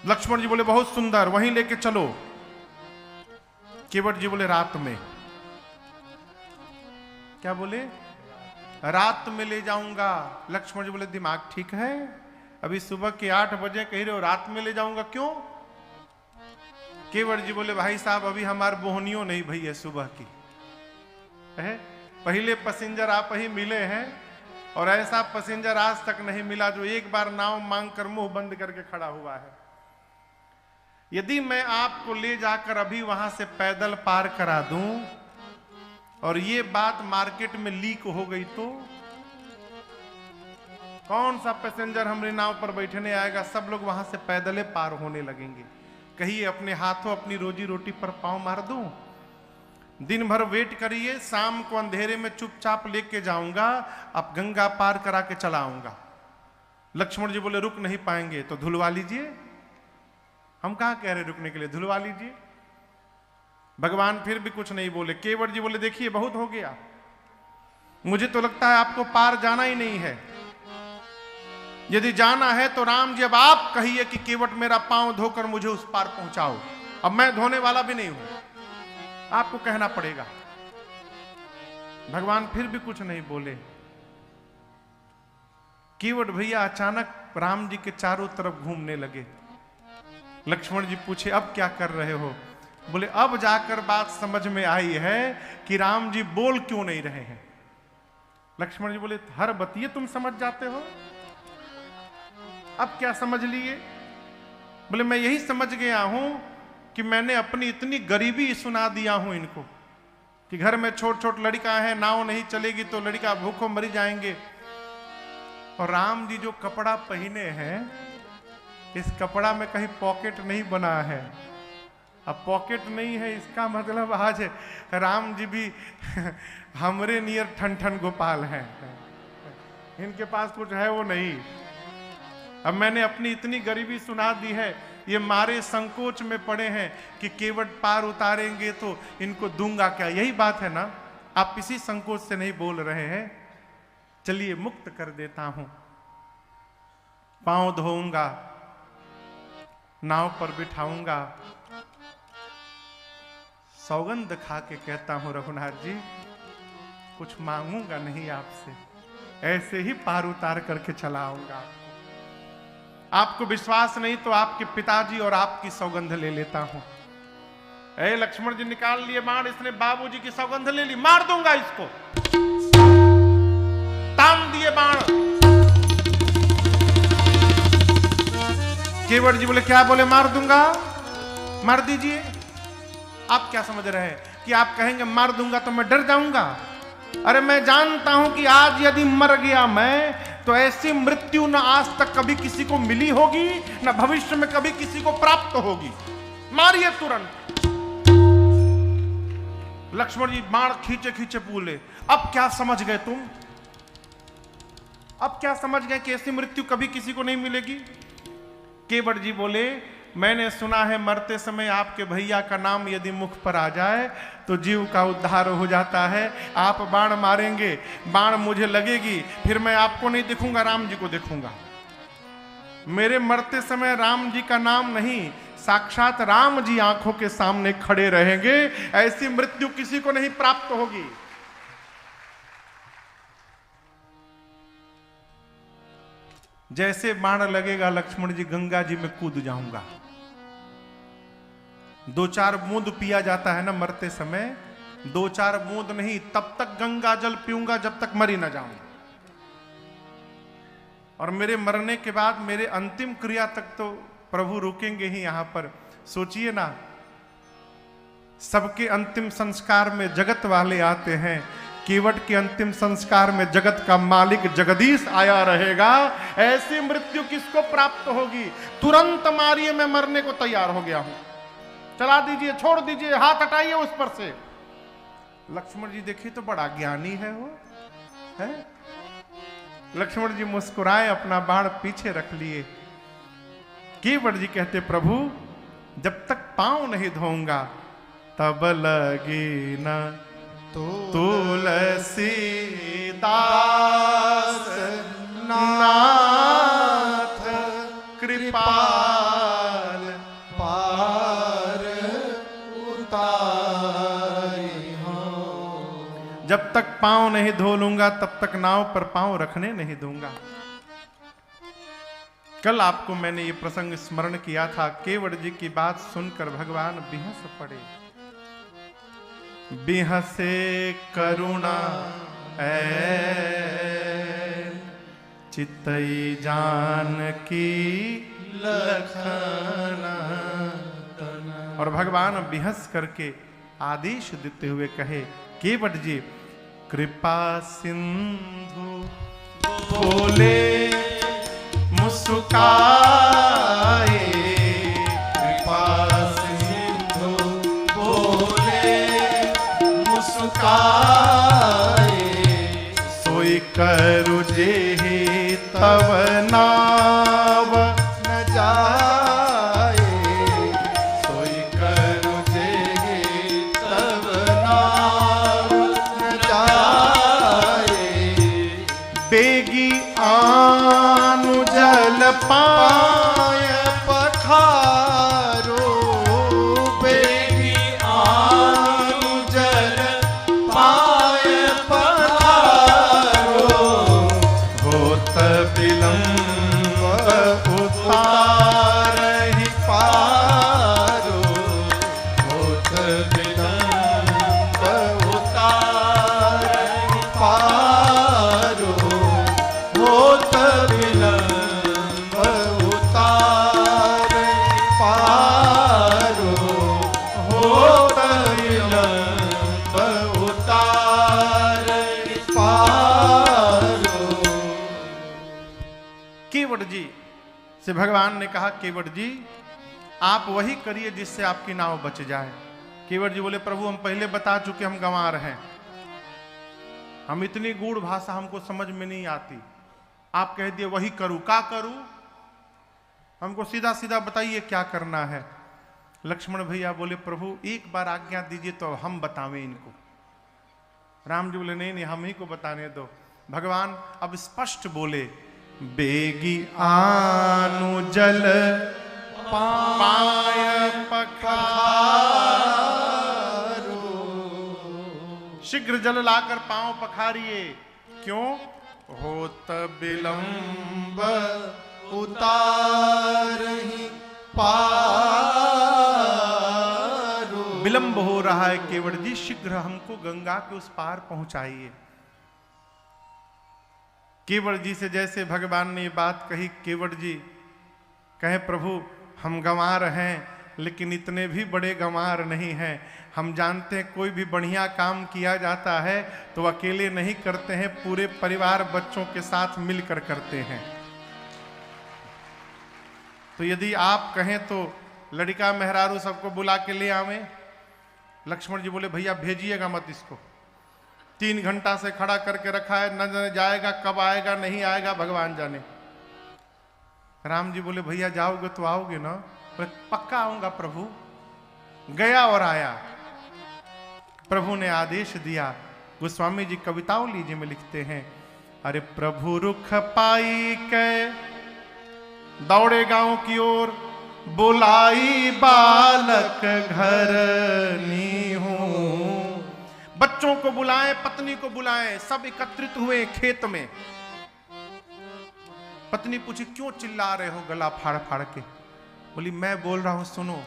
S1: लक्ष्मण जी बोले बहुत सुंदर, वहीं लेके चलो। केवट जी बोले रात में। क्या बोले? रात में ले जाऊंगा। लक्ष्मण जी बोले दिमाग ठीक है? अभी सुबह के 8 बजे कह रहे हो रात में ले जाऊंगा, क्यों? केवट जी बोले भाई साहब अभी हमार बोहनियों नहीं भई है सुबह की है? पहले पैसेंजर आप ही मिले हैं और ऐसा पैसेंजर आज तक नहीं मिला जो एक बार नाव मांग कर मुंह बंद करके खड़ा हुआ है। यदि मैं आपको ले जाकर अभी वहां से पैदल पार करा दूं और ये बात मार्केट में लीक हो गई तो कौन सा पैसेंजर हमारे नाव पर बैठने आएगा? सब लोग वहां से पैदले पार होने लगेंगे। कहिए अपने हाथों अपनी रोजी रोटी पर पांव मार दूं? दिन भर वेट करिए, शाम को अंधेरे में चुपचाप लेके जाऊंगा, अब गंगा पार करा के चला आऊंगा। लक्ष्मण जी बोले रुक नहीं पाएंगे तो धुलवा लीजिए। हम कहां कह रहे रुकने के लिए, धुलवा लीजिए। भगवान फिर भी कुछ नहीं बोले। केवट जी बोले देखिए बहुत हो गया, मुझे तो लगता है आपको पार जाना ही नहीं है। यदि जाना है तो राम जी अब आप कहिए कि केवट मेरा पांव धोकर मुझे उस पार पहुंचाओ। अब मैं धोने वाला भी नहीं हूं, आपको कहना पड़ेगा। भगवान फिर भी कुछ नहीं बोले। केवट भैया अचानक राम जी के चारों तरफ घूमने लगे। लक्ष्मण जी पूछे अब क्या कर रहे हो? बोले अब जाकर बात समझ में आई है कि राम जी बोल क्यों नहीं रहे हैं। लक्ष्मण जी बोले हर बतिये तुम समझ जाते हो, अब क्या समझ लिए? बोले मैं यही समझ गया हूं कि मैंने अपनी इतनी गरीबी सुना दिया हूं इनको कि घर में छोट छोट लड़का है, नाव नहीं चलेगी तो लड़का भूखों मर जाएंगे। और राम जी जो कपड़ा पहने हैं, इस कपड़ा में कहीं पॉकेट नहीं बना है। अब पॉकेट नहीं है इसका मतलब आज राम जी भी हमरे नियर ठन ठन गोपाल हैं, इनके पास कुछ है वो नहीं। अब मैंने अपनी इतनी गरीबी सुना दी है, ये मारे संकोच में पड़े हैं कि केवट पार उतारेंगे तो इनको दूंगा क्या। यही बात है ना, आप इसी संकोच से नहीं बोल रहे हैं। चलिए मुक्त कर देता हूं, पांव धोऊंगा, नाव पर बिठाऊंगा, सौगंध खा के कहता हूं रघुनाथ जी कुछ मांगूंगा नहीं आपसे, ऐसे ही पार उतार करके चला आऊंगा। आपको विश्वास नहीं तो आपके पिताजी और आपकी सौगंध ले लेता हूं। ए लक्ष्मण जी निकाल लिए बाण, इसने बाबूजी की सौगंध ले ली, मार दूंगा इसको। ताम दिए बाण। केवट जी बोले क्या? बोले मार दूंगा। मार दीजिए। आप क्या समझ रहे हैं कि आप कहेंगे मार दूंगा तो मैं डर जाऊंगा? अरे मैं जानता हूं कि आज यदि मर गया मैं तो ऐसी मृत्यु न आज तक कभी किसी को मिली होगी, न भविष्य में कभी किसी को प्राप्त होगी। मारिए तुरंत। लक्ष्मण जी बाण खींचे खींचे बोले अब क्या समझ गए तुम? अब क्या समझ गए कि ऐसी मृत्यु कभी किसी को नहीं मिलेगी? केवट जी बोले मैंने सुना है मरते समय आपके भैया का नाम यदि मुख पर आ जाए तो जीव का उद्धार हो जाता है। आप बाण मारेंगे, बाण मुझे लगेगी, फिर मैं आपको नहीं देखूंगा, राम जी को देखूंगा। मेरे मरते समय राम जी का नाम नहीं, साक्षात राम जी आंखों के सामने खड़े रहेंगे। ऐसी मृत्यु किसी को नहीं प्राप्त होगी। जैसे बाण लगेगा लक्ष्मण जी गंगा जी में कूद जाऊंगा। 2-4 बूंद पिया जाता है ना मरते समय, 2-4 बूंद नहीं, तब तक गंगा जल पीऊंगा जब तक मरी ना जाऊं। और मेरे मरने के बाद मेरे अंतिम क्रिया तक तो प्रभु रुकेंगे ही यहां पर। सोचिए ना, सबके अंतिम संस्कार में जगत वाले आते हैं, केवट के अंतिम संस्कार में जगत का मालिक जगदीश आया रहेगा। ऐसी मृत्यु किसको प्राप्त होगी? तुरंत मारिए, मैं मरने को तैयार हो गया हूं। चला दीजिए, छोड़ दीजिए, हाथ हटाइए उस पर से। लक्ष्मण जी देखिए तो बड़ा ज्ञानी है वो, है? लक्ष्मण जी मुस्कुराए, अपना बाण पीछे रख लिए। केवट जी कहते प्रभु जब तक पांव नहीं धोऊंगा तब लगी न तुलसीदास नाथ कृपाल
S2: पार उतारी हो।
S1: जब तक पांव नहीं धो लूंगा तब तक नाव पर पांव रखने नहीं दूंगा। कल आपको मैंने ये प्रसंग स्मरण किया था। केवट जी की बात सुनकर भगवान बिहस पड़े। बिहसे करुणा चितई जान की लखना। और भगवान बिहस करके आदेश देते हुए कहे केवट जी कृपा सिंधु बोले मुस्काए,
S2: कृपा सिंधु बोले मुस्काए,
S1: सोई करु जेहि तव नाव
S2: न जाए, सोई करु जेहि तव नाम न जाए,
S1: बेगी आनु जल पाय
S2: पखारो, बेगी आनु जल पाय पखारो,
S1: होत विलंब उतारहि
S2: पारो, होत विलंब उतारहि पारो, होत विलंब उतारहि पारो, होत विलंब उतारहि पारो।
S1: केवट जी से भगवान ने कहा, केवट जी आप वही करिए जिससे आपकी नाव बच जाए। केवट जी बोले, प्रभु हम पहले बता चुके हम गंवार हैं, हम इतनी गूढ़ भाषा हमको समझ में नहीं आती, आप कह दिए वही करूं, क्या करूं, हमको सीधा सीधा बताइए क्या करना है। लक्ष्मण भैया बोले, प्रभु एक बार आज्ञा दीजिए तो हम बतावें इनको। राम जी बोले, नहीं नहीं हम ही को बताने दो। भगवान अब स्पष्ट बोले, बेगी आनु जल पाय पखारो, शीघ्र जल लाकर पांव पखारिए। क्यों? होत विलंब
S2: उतारहि पारो,
S1: विलंब हो रहा है केवट जी, शीघ्र हमको गंगा के उस पार पहुंचाइए। केवट जी से जैसे भगवान ने ये बात कही, केवट जी कहे, प्रभु हम गंवार हैं लेकिन इतने भी बड़े गंवार नहीं हैं, हम जानते हैं कोई भी बढ़िया काम किया जाता है तो अकेले नहीं करते हैं, पूरे परिवार बच्चों के साथ मिलकर करते हैं। तो यदि आप कहें तो लड़का मेहरारू सबको बुला के ले आवें। लक्ष्मण जी बोले, भैया भेजिएगा मत इसको, 3 घंटा से खड़ा करके रखा है, न जाने जाएगा कब आएगा नहीं आएगा भगवान जाने। राम जी बोले, भैया जाओगे तो आओगे ना? बोले, पक्का आऊंगा प्रभु। गया और आया। प्रभु ने आदेश दिया। गोस्वामी जी कविताओं लीजिए में लिखते हैं, अरे प्रभु रुख पाई के दौड़े गांव की ओर, बुलाई बालक घर नीहू। बच्चों को बुलाएं, पत्नी को बुलाएं, सब एकत्रित हुए खेत में। पत्नी पूछी, क्यों चिल्ला रहे हो गला फाड़ फाड़ के? बोली, मैं बोल रहा हूं सुनो,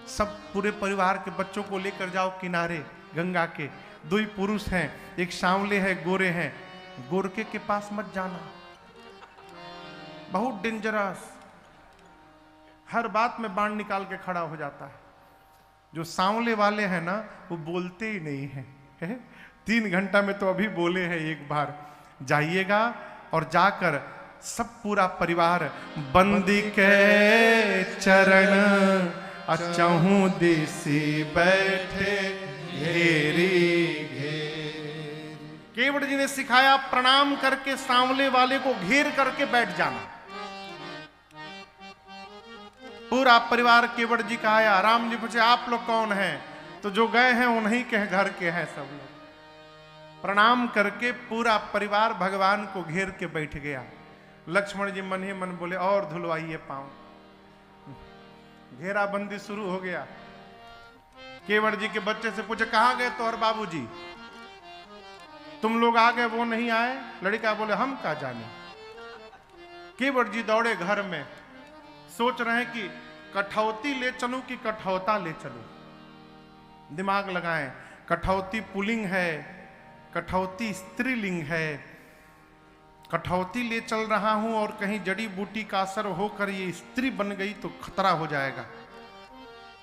S1: सब पूरे परिवार के बच्चों को लेकर जाओ किनारे गंगा के। 2 पुरुष हैं, एक सांवले है गोरे हैं, गोरके के पास मत जाना, बहुत डेंजरस, हर बात में बाण निकाल के खड़ा हो जाता है। जो सांवले वाले हैं ना वो बोलते ही नहीं हैं, 3 घंटा में तो अभी बोले हैं एक बार। जाइएगा और जाकर सब पूरा परिवार बंदी के चरण अचहू दिसी बैठे घेरी घेर। केवट जी ने सिखाया प्रणाम करके सांवले वाले को घेर करके बैठ जाना। पूरा परिवार केवट जी का आया। राम जी पूछे, आप लोग कौन हैं? तो जो गए हैं उन्हीं के घर के हैं सब लोग। प्रणाम करके पूरा परिवार भगवान को घेर के बैठ गया। लक्ष्मण जी मन ही मन बोले, और धुलवाइए पांव। घेराबंदी शुरू हो गया। केवट जी के बच्चे से पूछे, कहां गए तो और बाबूजी? तुम लोग आ गए, वो नहीं आए। लड़का बोले, हम क्या जाने। केवट जी दौड़े घर में, सोच रहे हैं कि कठौती ले चलूं कि कठौता ले चलूं। दिमाग लगाएं, कठौती पुल्लिंग है, कठौती स्त्रीलिंग है। कठौती ले चल रहा हूं और कहीं जड़ी बूटी का असर होकर ये स्त्री बन गई तो खतरा हो जाएगा।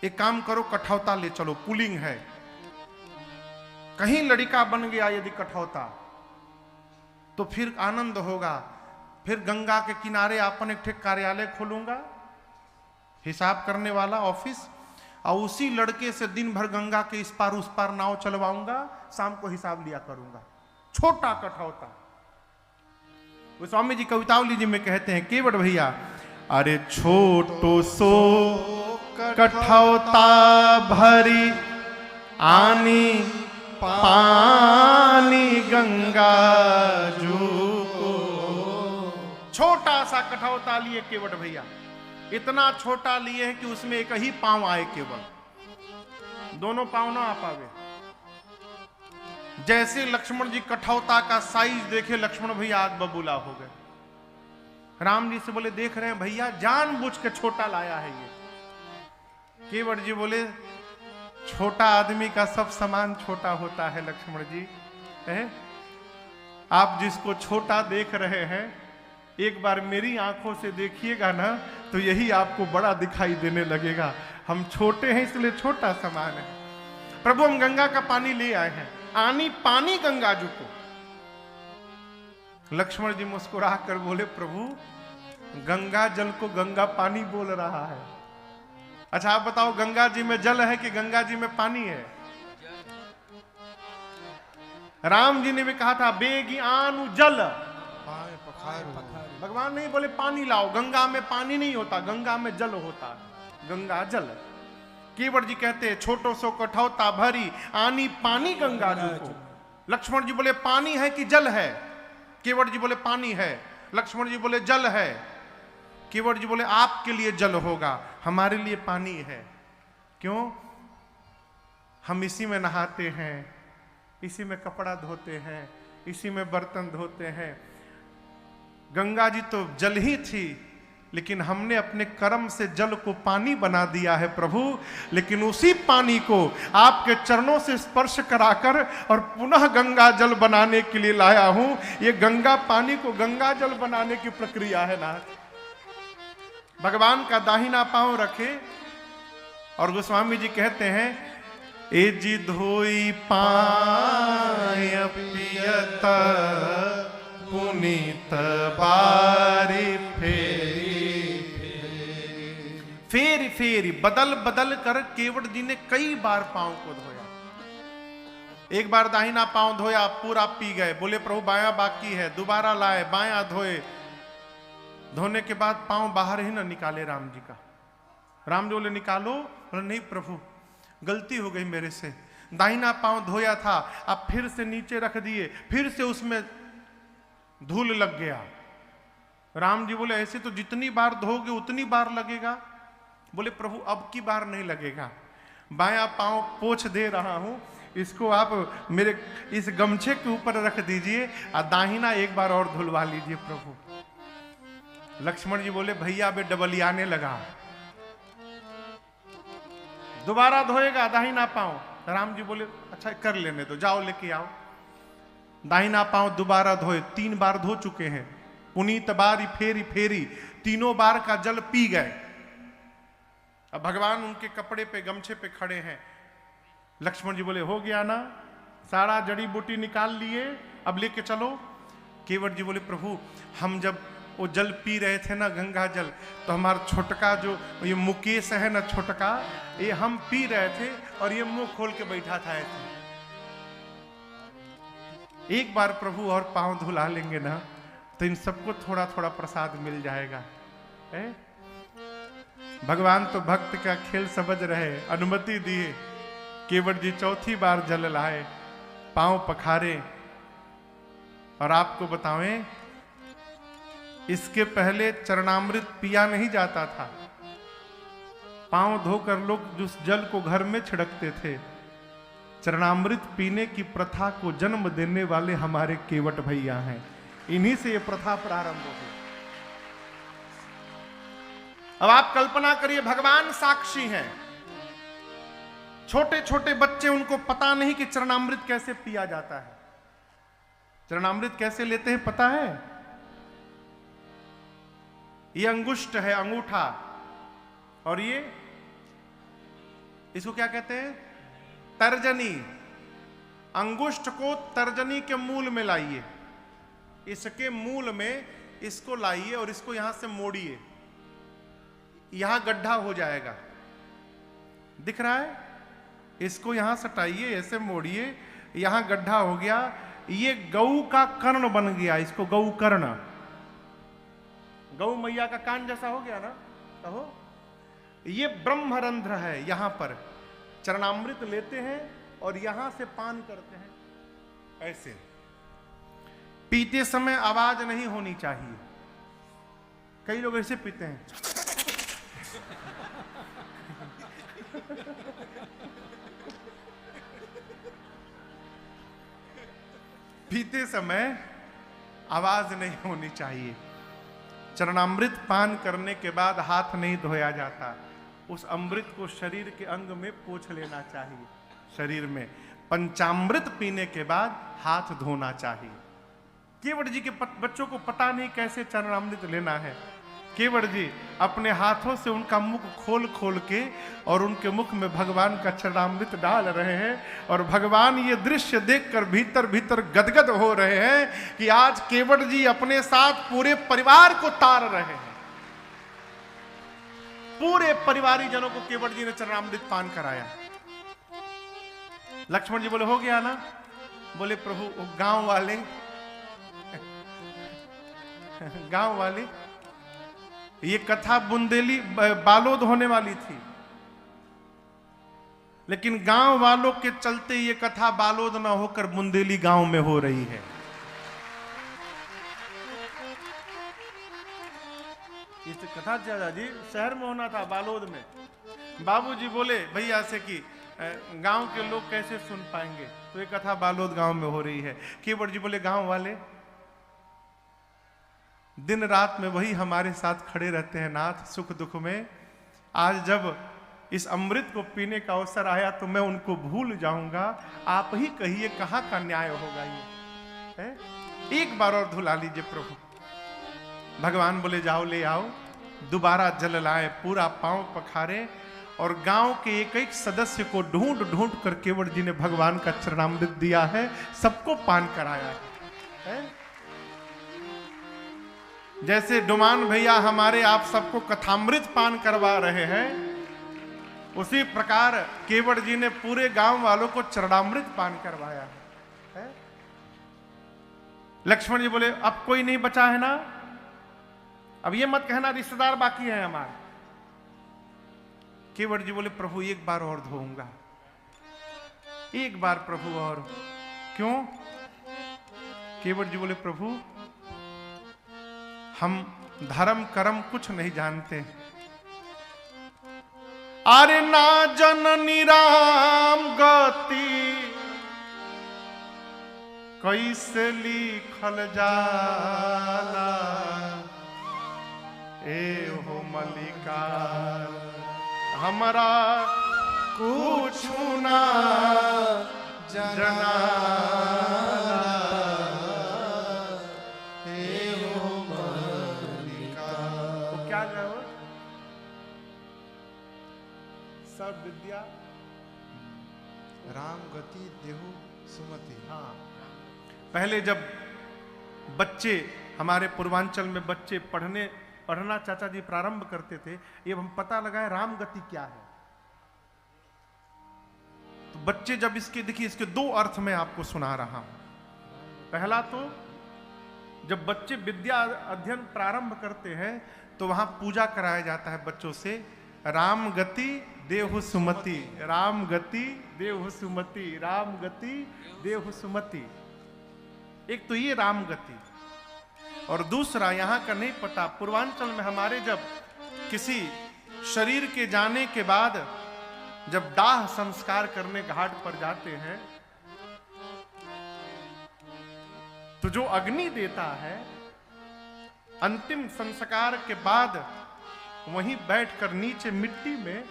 S1: एक काम करो, कठौता ले चलो, पुल्लिंग है। कहीं लड़का बन गया यदि कठौता तो फिर आनंद होगा। फिर गंगा के किनारे अपन एक कार्यालय खोलूंगा, हिसाब करने वाला ऑफिस, और उसी लड़के से दिन भर गंगा के इस पार उस पार नाव चलवाऊंगा, शाम को हिसाब लिया करूंगा। छोटा कठौता। वो स्वामी जी कवितावली जी में कहते हैं, केवट भैया, अरे छोटो सो कठौता भरी आनी पानी गंगा जू को। छोटा सा कठौता लिए केवट भैया, इतना छोटा लिए है कि उसमें एक ही पांव आए, केवल दोनों पांव ना आ पावे। जैसे लक्ष्मण जी कठौता का साइज देखे, लक्ष्मण भैया आग बबूला हो गए। राम जी से बोले, देख रहे हैं भैया, जानबूझ के छोटा लाया है ये। केवट जी बोले, छोटा आदमी का सब सामान छोटा होता है लक्ष्मण जी, है? आप जिसको छोटा देख रहे हैं, एक बार मेरी आंखों से देखिएगा ना, तो यही आपको बड़ा दिखाई देने लगेगा। हम छोटे हैं इसलिए छोटा सामान है। प्रभु, हम गंगा का पानी ले आए हैं, आनी पानी गंगा जू को। लक्ष्मण जी मुस्कुरा कर बोले, प्रभु गंगा जल को गंगा पानी बोल रहा है। अच्छा आप बताओ, गंगा जी में जल है कि गंगा जी में पानी है? राम जी ने भी कहा था, बेगी आनु जल, भगवान नहीं बोले पानी लाओ। गंगा में पानी नहीं होता, गंगा में जल होता है, गंगा जल। केवट जी कहते हैं, छोटो सो कठौता भरी आनी पानी गंगा जू को। लक्ष्मण जी बोले, पानी है कि जल है? केवट जी बोले, पानी है। लक्ष्मण जी बोले, जल है। केवट जी बोले, आपके लिए जल होगा, हमारे लिए पानी है। क्यों? हम इसी में नहाते हैं, इसी में कपड़ा धोते हैं, इसी में बर्तन धोते हैं। गंगा जी तो जल ही थी, लेकिन हमने अपने कर्म से जल को पानी बना दिया है प्रभु। लेकिन उसी पानी को आपके चरणों से स्पर्श कराकर और पुनः गंगा जल बनाने के लिए लाया हूं। ये गंगा पानी को गंगा जल बनाने की प्रक्रिया है ना। भगवान का दाहिना पांव रखे और गोस्वामी जी कहते हैं, ए जी धोई पाय पियत पुनीत बारी फेरी फेरी बदल बदल कर केवट जी ने कई बार पांव को धोया। एक बार दाहिना पांव धोया, पूरा पी गए, बोले प्रभु बायां बाकी है, दोबारा लाए, बायां धोए। धोने के बाद पांव बाहर ही ना निकाले राम जी का। राम जी बोले निकालो, बोले नहीं प्रभु गलती हो गई मेरे से, दाहिना पांव धोया था, अब फिर से नीचे रख दिए, फिर से उसमें धूल लग गया। राम जी बोले ऐसे तो जितनी बार धोगे उतनी बार लगेगा। बोले प्रभु अब की बार नहीं लगेगा, बायां पांव पोंछ दे रहा हूं, इसको आप मेरे इस गमछे के ऊपर रख दीजिए और दाहिना एक बार और धुलवा लीजिए प्रभु। लक्ष्मण जी बोले भैया बे डबलियाने लगा, दोबारा धोएगा दाहिना पांव। राम जी बोले अच्छा कर लेने दो, जाओ लेके आओ। दाहिना पांव दोबारा धोए, 3 बार धो चुके हैं। पुनीत बारी फेरी फेरी, तीनों बार का जल पी गए। अब भगवान उनके कपड़े पे गमछे पे खड़े हैं। लक्ष्मण जी बोले हो गया ना, सारा जड़ी बूटी निकाल लिए, अब लेके चलो। केवट जी बोले प्रभु हम जब वो जल पी रहे थे ना गंगा जल, तो हमारा छोटका जो ये मुकेश है ना छोटका, ये हम पी रहे थे और ये मुंह खोल के बैठा था ऐसे। एक बार प्रभु और पांव धुला लेंगे ना तो इन सबको थोड़ा थोड़ा प्रसाद मिल जाएगा। भगवान तो भक्त का खेल समझ रहे, अनुमति दिए। केवट जी चौथी बार जल लाए, पांव पखारे। और आपको बतावें इसके पहले चरणामृत पिया नहीं जाता था। पांव धोकर लोग उस जल को घर में छिड़कते थे। चरणामृत पीने की प्रथा को जन्म देने वाले हमारे केवट भैया हैं, इन्हीं से ये प्रथा प्रारंभ हुई। अब आप कल्पना करिए भगवान साक्षी हैं, छोटे छोटे बच्चे उनको पता नहीं कि चरणामृत कैसे पिया जाता है। चरणामृत कैसे लेते हैं पता है? ये अंगुष्ठ है, अंगूठा, और ये इसको क्या कहते हैं? तर्जनी। अंगुष्ठ को तर्जनी के मूल में लाइए, इसके मूल में इसको लाइए और इसको यहां से मोड़िए, यहां गड्ढा हो जाएगा, दिख रहा है? इसको यहां सटाइए, ऐसे मोड़िए, यहां गड्ढा हो गया, ये गऊ का कर्ण बन गया, इसको गऊ कर्ण, गऊ मैया का कान जैसा हो गया ना, कहो। ये ब्रह्मरंध्र है, यहां पर चरणामृत लेते हैं और यहां से पान करते हैं, ऐसे पीते समय आवाज नहीं होनी चाहिए। कई लोग ऐसे पीते हैं पीते समय आवाज नहीं होनी चाहिए। चरणामृत पान करने के बाद हाथ नहीं धोया जाता, उस अमृत को शरीर के अंग में पोंछ लेना चाहिए। शरीर में पंचामृत पीने के बाद हाथ धोना चाहिए। केवट जी के बच्चों को पता नहीं कैसे चरणामृत लेना है। केवट जी अपने हाथों से उनका मुख खोल खोल के और उनके मुख में भगवान का चरणामृत डाल रहे हैं, और भगवान ये दृश्य देखकर भीतर भीतर गदगद हो रहे हैं कि आज केवट जी अपने साथ पूरे परिवार को तार रहे हैं। पूरे परिवारी जनों को केवट जी ने चरणामृत पान कराया। लक्ष्मण जी बोले हो गया ना? बोले प्रभु वो गांव वाले ये कथा बुंदेली बालोद होने वाली थी, लेकिन गांव वालों के चलते ये कथा बालोद ना होकर बुंदेली गांव में हो रही है। इस कथा चाचा जी शहर में होना था, बालोद में। बाबूजी बोले भैया से कि गांव के लोग कैसे सुन पाएंगे, तो ये कथा बालोद गांव में हो रही है। केवट जी बोले गांव वाले दिन रात में वही हमारे साथ खड़े रहते हैं नाथ, सुख दुख में। आज जब इस अमृत को पीने का अवसर आया तो मैं उनको भूल जाऊंगा। आप ही कहिए कहां का न्याय होगा ये है? एक बार और धुला लीजिए प्रभु। भगवान बोले जाओ ले आओ, दोबारा जल लाए, पूरा पांव पखारे, और गांव के एक एक सदस्य को ढूंढ ढूंढ कर केवट जी ने भगवान का चरणामृत दिया है, सबको पान कराया है? जैसे डुमान भैया हमारे आप सबको कथामृत पान करवा रहे हैं, उसी प्रकार केवट जी ने पूरे गांव वालों को चरणामृत पान करवाया है? लक्ष्मण जी बोले अब कोई नहीं बचा है ना, अब ये मत कहना रिश्तेदार बाकी हैं हमारे। केवट जी बोले प्रभु एक बार और धोऊंगा, एक बार प्रभु और। क्यों? केवट जी बोले प्रभु हम धर्म कर्म कुछ नहीं जानते। अरे ना जननी राम गति कैसे लिखल जाला, ए हो मलिका हमरा कुछ ना जना। सब विद्या
S2: राम गति देहु सुमति।
S1: हाँ, पहले जब बच्चे हमारे पूर्वांचल में बच्चे पढ़ना चाचा जी प्रारंभ करते थे, ये हम पता लगाए राम गति क्या है। तो बच्चे जब इसके देखिए, इसके दो अर्थ में आपको सुना रहा हूं। पहला तो जब बच्चे विद्या अध्ययन प्रारंभ करते हैं तो वहां पूजा कराया जाता है बच्चों से, राम गति देहु सुमति, राम गति देहु सुमति, राम गति देहु सुमति। एक तो ये राम गति, और दूसरा यहां का नहीं पता, पूर्वांचल में हमारे जब किसी शरीर के जाने के बाद जब दाह संस्कार करने घाट पर जाते हैं तो जो अग्नि देता है अंतिम संस्कार के बाद वहीं बैठकर नीचे मिट्टी में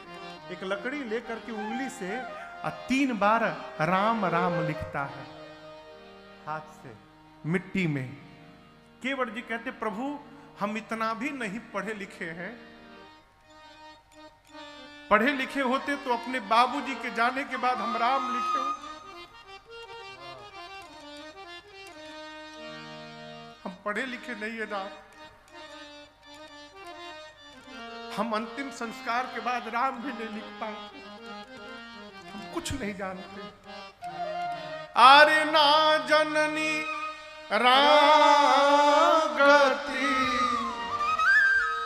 S1: एक लकड़ी लेकर के उंगली से 3 बार राम राम लिखता है हाथ से मिट्टी में। केवट जी कहते प्रभु हम इतना भी नहीं पढ़े लिखे हैं, पढ़े लिखे होते तो अपने बाबूजी के जाने के बाद हम राम लिखे हो। हम पढ़े लिखे नहीं है राम, हम अंतिम संस्कार के बाद राम भी नहीं लिख पाए, हम कुछ नहीं जानते। आरे ना जननी रागति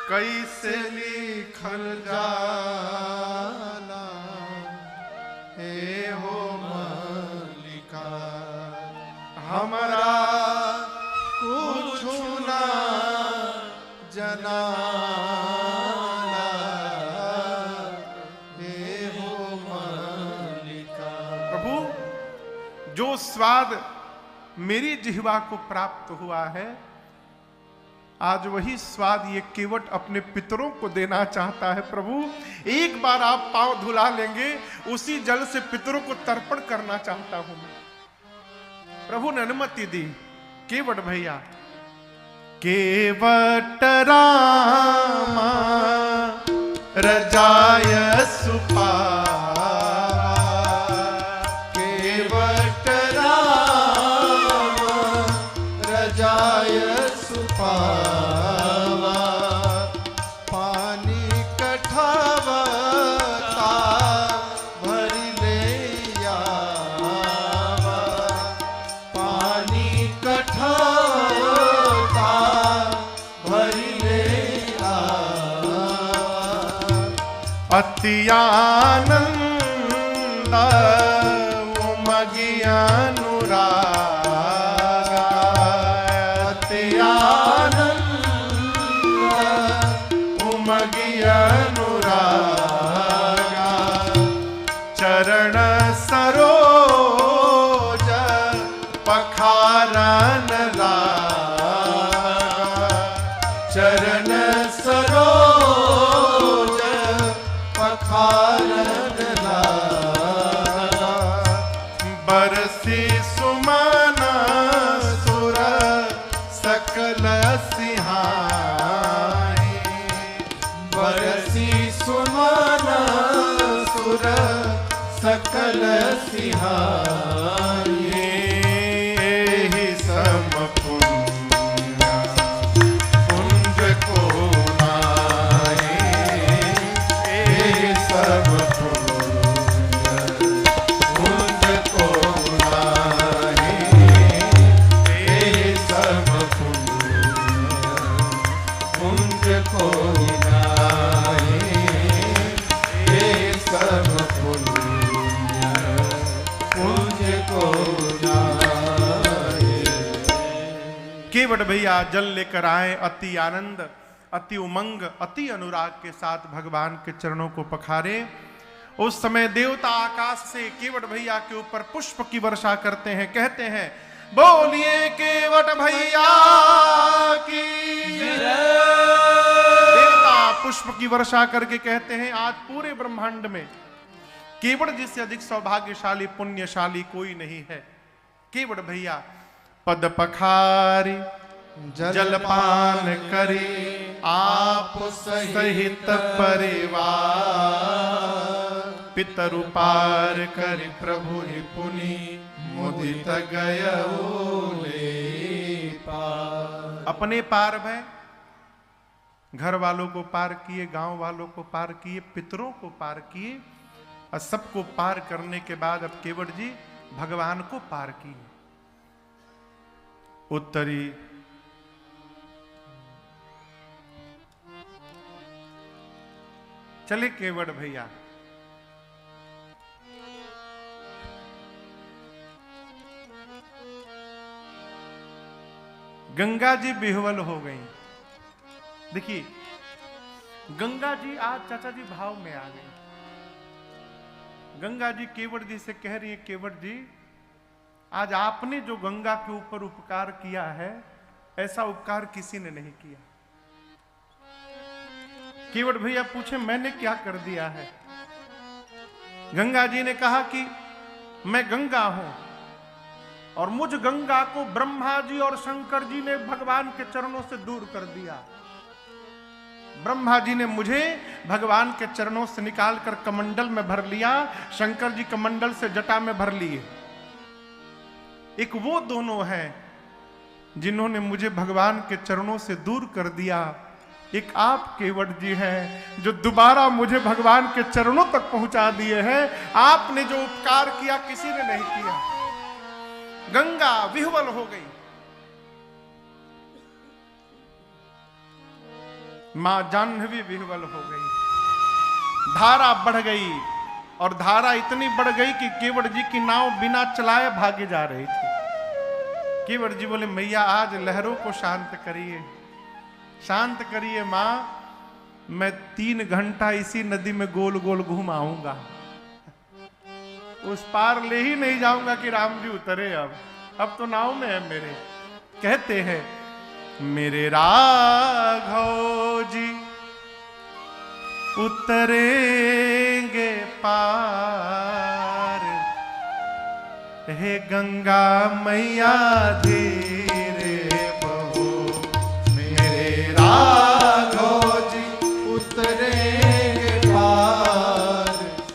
S1: कैसे लिखल जाला, हे हो मलिका हमरा कुछ ना जनाला, हे हो मलिका। प्रभु, जो स्वाद मेरी जिह्वा को प्राप्त हुआ है, आज वही स्वाद ये केवट अपने पितरों को देना चाहता है। प्रभु, एक बार आप पांव धुला लेंगे, उसी जल से पितरों को तर्पण करना चाहता हूं मैं। प्रभु ने अनुमति दी। केवट भैया, केवट रामा रजाय सुपावा, केवट रामा रजाय सुपावा, पानी कठावता भरी ले आवा, पानी कठावता भरी ले आवा, अति आनंद उमगी अनुराग, अति उमगी अनुराग, चरण सरोज पखारन लागा, चरण सरोज पखारन लागा, बरसी सुमन सुर सकल सिंहाई, बरसी सुमन सुर सकल सिंहाई, एहि सम पुण्य पुंज को नाहि, एहि सम पुण्य पुंज को नाहि, एहि सम पुण्य पुंज को नाहि, एहि सम पुण्य पुंज को नाहि। केवट भैया जल लेकर आए, अति आनंद, अति उमंग, अति अनुराग के साथ भगवान के चरणों को पखारे। उस समय देवता आकाश से केवट भैया के ऊपर पुष्प की वर्षा करते हैं, कहते हैं, बोलिए केवट भैया की देवता पुष्प की वर्षा करके कहते हैं, आज पूरे ब्रह्मांड में केवट जी से अधिक सौभाग्यशाली पुण्यशाली कोई नहीं है। केवट भैया पद पखारी जलपान करी, आप सहित परिवार, पितरुपार करी प्रभु पुनि मुदित गए पार। अपने पार भय, घर वालों को पार किए, गांव वालों को पार किए, पितरों को पार किए, और सबको पार करने के बाद अब केवट जी भगवान को पार किए। उत्तरी चले केवट भैया। गंगा जी बेहवल हो गई। देखिए, गंगा जी आज चाचा जी भाव में आ गई। गंगा जी केवट जी से कह रही है, केवट जी आज आपने जो गंगा के ऊपर उपकार किया है, ऐसा उपकार किसी ने नहीं किया। केवट भैया पूछे, मैंने क्या कर दिया है? गंगा जी ने कहा कि मैं गंगा हूं और मुझ गंगा को ब्रह्मा जी और शंकर जी ने भगवान के चरणों से दूर कर दिया। ब्रह्मा जी ने मुझे भगवान के चरणों से निकालकर कमंडल में भर लिया, शंकर जी कमंडल से जटा में भर लिए। एक वो दोनों हैं जिन्होंने मुझे भगवान के चरणों से दूर कर दिया, एक आप केवट जी हैं जो दोबारा मुझे भगवान के चरणों तक पहुंचा दिए हैं। आपने जो उपकार किया किसी ने नहीं किया। गंगा विह्वल हो गई, मां जाह्नवी विह्वल हो गई, धारा बढ़ गई और धारा इतनी बढ़ गई कि केवट जी की नाव बिना चलाए भागे जा रही थी। केवट जी बोले मैया आज लहरों को शांत करिए, शांत करिए मां, मैं 3 घंटा इसी नदी में गोल गोल घूम आऊंगा, उस पार ले ही नहीं जाऊंगा कि राम जी उतरे। अब तो नाव में है मेरे। कहते हैं मेरे राघव जी उतरेंगे पार, हे गंगा मैया धीरे बहो। मेरे राघव जी
S2: उतरेंगे पार,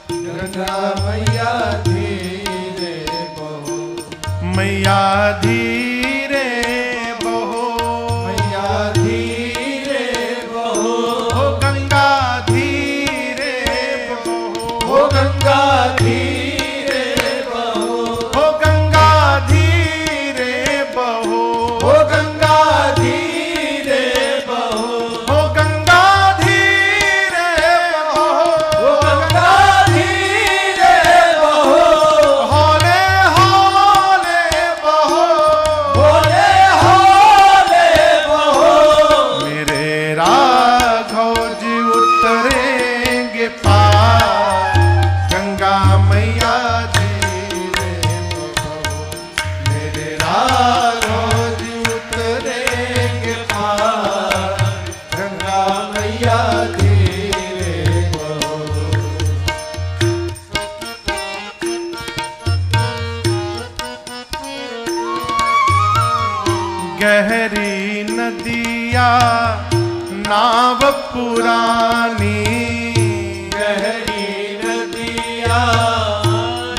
S2: गंगा मैया धीरे बहो।
S1: मैया धीरे बहो,
S2: मैया धीरे बहो।
S1: हो गंगा धीरे बहो,
S2: हो गंगा धीरे बहो।
S1: हो गंगा धीरे बहो,
S2: हो गंगा धीरे बहो।
S1: हो गंगा धीरे बहो,
S2: हो गंगा धीरे बहो।
S1: हौले हौले बहो,
S2: होले होले बहो।
S1: मेरे राघव जी उतरेंगे पार, गंगा मैया धीरे बहो।
S2: मेरे राघव जी उतरेंगे पार, गंगा मैया धीरे बहो।
S1: गहरी नदिया नाव पुरानी,
S2: गहरी नदिया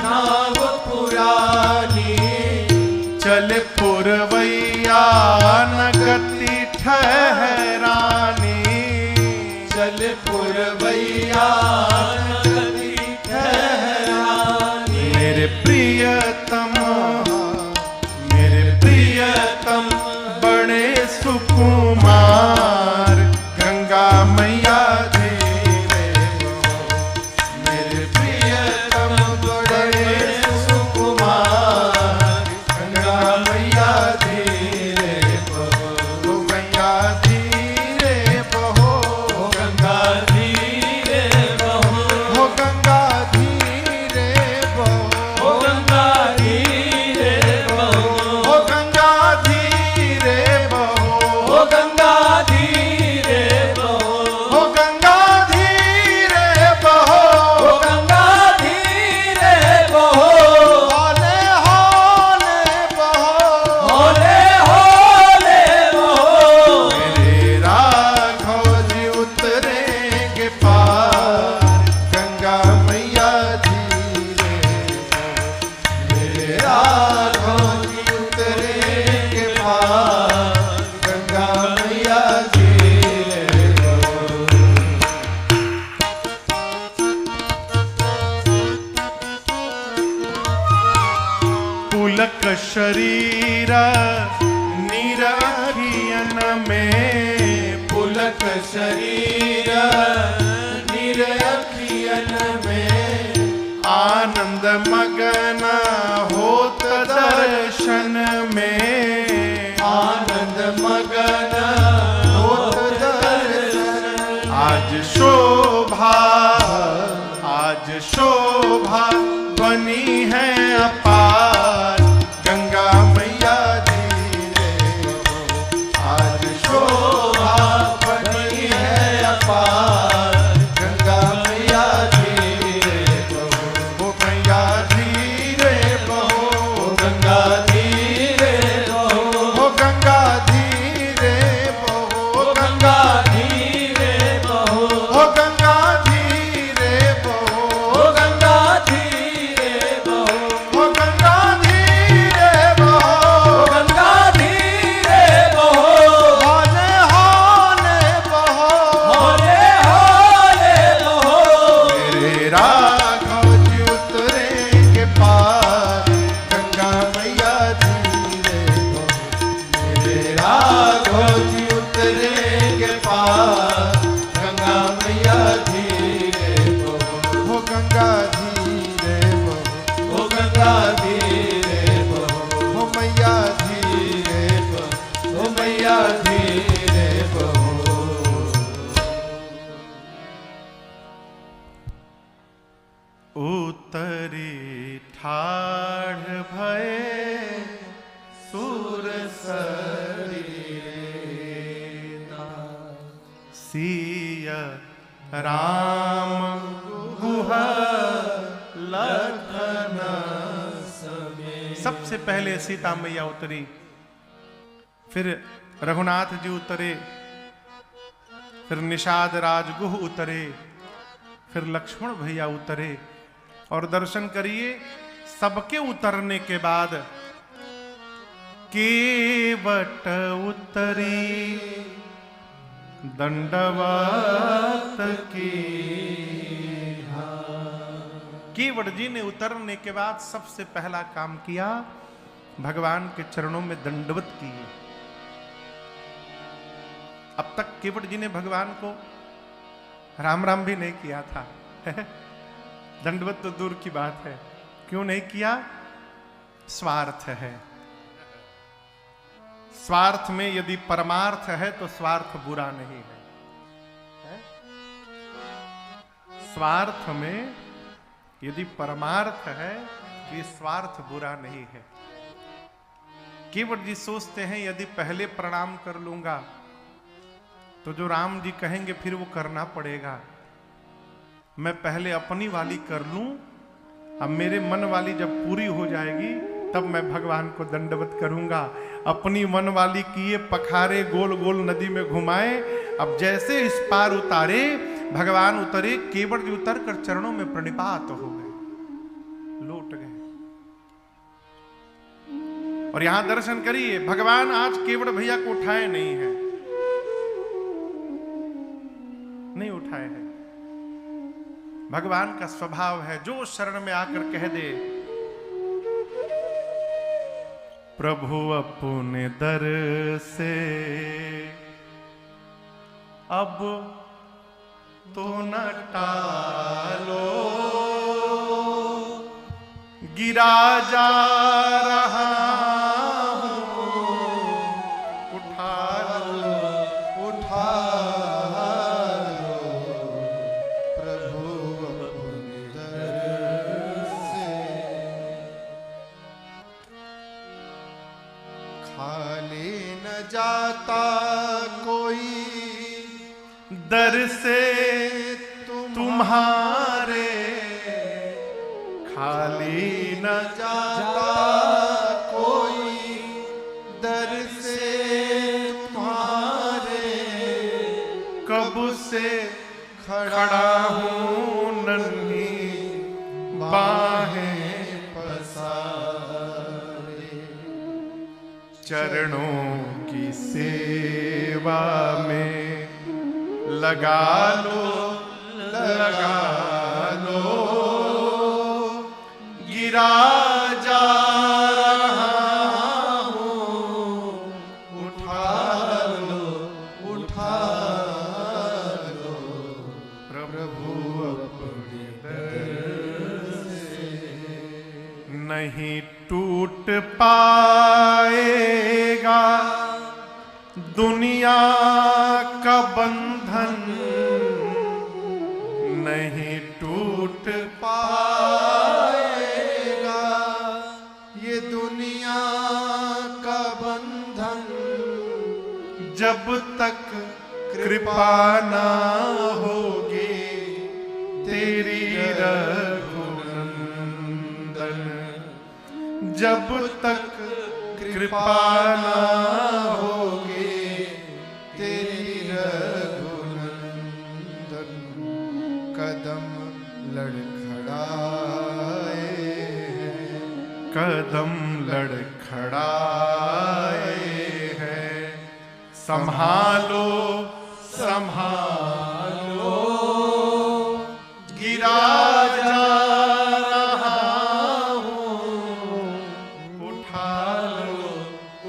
S2: नाव पुरानी।
S1: चल पुरवैया न गति ठहरानी।
S2: चल पुरवैया नदी ठहरानी।
S1: मेरे प्रियतम, मेरे प्रियतम बड़े सुकुमार, गंगा मैया धीरे बहो।
S2: मेरे प्रियतम बड़े सुकुमार, गंगा मैया धीरे बहो।
S1: हो मैया धीरे बहो,
S2: हो गंगा धीरे बहो।
S1: हो गंगा धीरे बहो,
S2: हो गंगा धीरे बहो।
S1: हो गंगा धीरे बहो,
S2: हो गंगा धीरे बहो।
S1: हो गंगा धीरे बहो,
S2: हो गंगा धीरे बहो।
S1: हौले हौले बहो।
S2: होले होले बहो।
S1: मेरे राघव जी उतरेंगे पार, गंगा मैया धीरे बहो।
S2: मेरे राघव जी उतरेंगे पार, गंगा मैया धीरे बहो।
S1: पुलक शरीर निरखियन में,
S2: पुलक शरीर निरखियन में।
S1: आनंद मगन होत दर्शन में।
S2: आनंद मगन होत दर्शन।
S1: आज शोभा, आज शोभा बनी है अपार, गंगा मैया धीरे बहो।
S2: आज शोभा बनी है अपार, गंगा मैया धीरे बहो।
S1: हो मैया धीरे बहो, भये सुर सिय राम गुह लखन समेत। सबसे पहले सीता मैया उतरी, फिर रघुनाथ जी उतरे, फिर निषाद राज गुह उतरे, फिर लक्ष्मण भैया उतरे। और दर्शन करिए, सबके उतरने के बाद केवट उतरी दंडवत की। केवट जी ने उतरने के बाद सबसे पहला काम किया, भगवान के चरणों में दंडवत किए। अब तक केवट जी ने भगवान को राम राम भी नहीं किया था। दंडवत तो दूर की बात है, क्यों नहीं किया? स्वार्थ है। स्वार्थ में यदि परमार्थ है तो स्वार्थ बुरा नहीं है। स्वार्थ में यदि परमार्थ है तो ये स्वार्थ बुरा नहीं है। केवट जी सोचते हैं यदि पहले प्रणाम कर लूंगा तो जो राम जी कहेंगे फिर वो करना पड़ेगा। मैं पहले अपनी वाली कर लूं, अब मेरे मन वाली जब पूरी हो जाएगी तब मैं भगवान को दंडवत करूंगा। अपनी मन वाली किए पखारे गोल गोल नदी में घुमाए। अब जैसे इस पार उतारे, भगवान उतरे, केवट जी उतर कर चरणों में प्रणिपात हो गए, लौट गए। और यहां दर्शन करिए, भगवान आज केवट भैया को उठाए नहीं है, नहीं उठाए हैं। भगवान का स्वभाव है, जो शरण में आकर कह दे प्रभु अपने दर से अब तो न टालो, गिरा जा रहा हूं, उठा लो,
S2: उठा लो प्रभु अपने दर से। खाली न जाता कोई
S1: दर से तुम्हारे, खाली न
S2: जाता कोई दर से तुम्हारे।
S1: कब से खड़ा हूं नन्ही बाहें पसारे, चरणों की सेवा में लगा लो, लगा लो, गिरा जा रहा हूं, उठा लो,
S2: उठा लो
S1: प्रभु अपने दर से। नहीं टूट पाएगा दुनिया का बंधन, नहीं टूट
S2: पाएगा ये दुनिया का बंधन।
S1: जब तक कृपा ना होगी तेरी रघुनंदन, जब तक कृपा ना होगी
S2: तेरी रघुनंदन। कदम लड़खड़ाए,
S1: कदम लड़खड़ाए हैं, संभालो, संभालो, गिरा जा रहा हूं, उठा लो,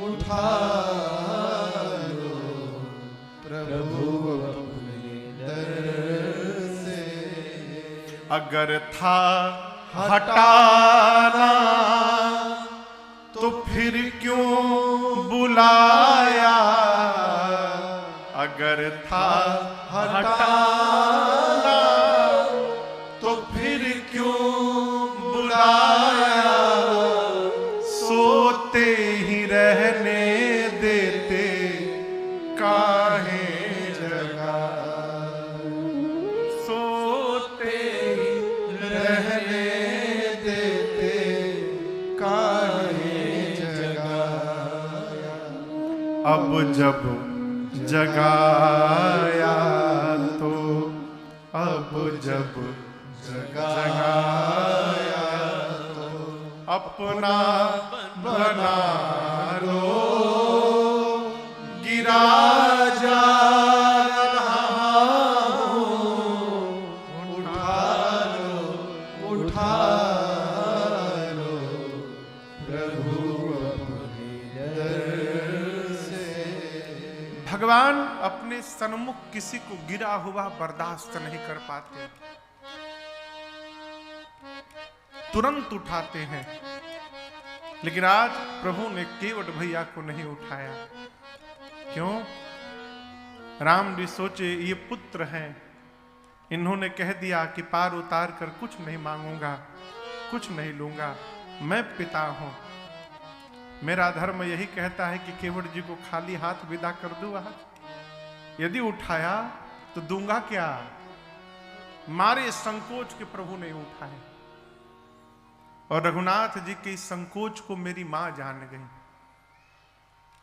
S2: उठा लो प्रभु अपने दर से।
S1: अगर था हटाना तो फिर क्यों बुलाया, अगर था हटाना तो फिर क्यों बुलाया। अब जब जगाया तो अब जब जगाया तो अपना बना लो, गिरा जा रहा हूं, उठा लो प्रभु अपने दर से। भगवान अपने सन्मुख किसी को गिरा हुआ बर्दाश्त नहीं कर पाते, तुरंत उठाते हैं। लेकिन आज प्रभु ने केवट भैया को नहीं उठाया। क्यों? राम जी सोचे ये पुत्र हैं, इन्होंने कह दिया कि पार उतार कर कुछ नहीं मांगूंगा, कुछ नहीं लूंगा, मैं पिता हूं। मेरा धर्म यही कहता है कि केवट जी को खाली हाथ विदा कर दूं। यदि उठाया तो दूंगा क्या? मारे संकोच के प्रभु ने उठाए। और रघुनाथ जी के इस संकोच को मेरी मां जान गई।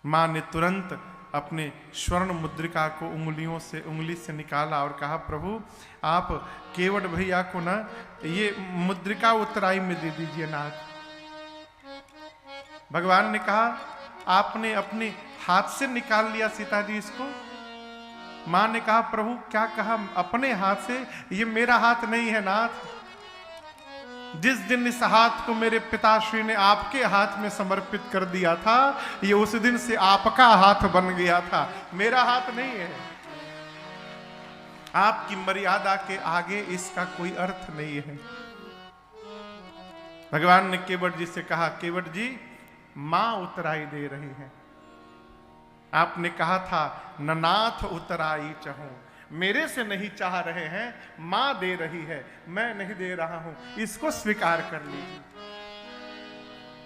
S1: मां ने तुरंत अपने स्वर्ण मुद्रिका को उंगली से निकाला और कहा, प्रभु आप केवट भैया को ना ये मुद्रिका उत्तराई में दे दीजिए नाथ। भगवान ने कहा, आपने अपने हाथ से निकाल लिया सीता जी इसको? मां ने कहा, प्रभु क्या कहा? अपने हाथ से? ये मेरा हाथ नहीं है नाथ। जिस दिन इस हाथ को मेरे पिताश्री ने आपके हाथ में समर्पित कर दिया था, ये उस दिन से आपका हाथ बन गया था, मेरा हाथ नहीं है। आपकी मर्यादा के आगे इसका कोई अर्थ नहीं है। भगवान ने केवट जी से कहा, केवट जी मां उतराई दे रही है। आपने कहा था ननाथ उतराई चाहूं, मेरे से नहीं चाह रहे हैं, मां दे रही है, मैं नहीं दे रहा हूं, इसको स्वीकार कर लीजिए।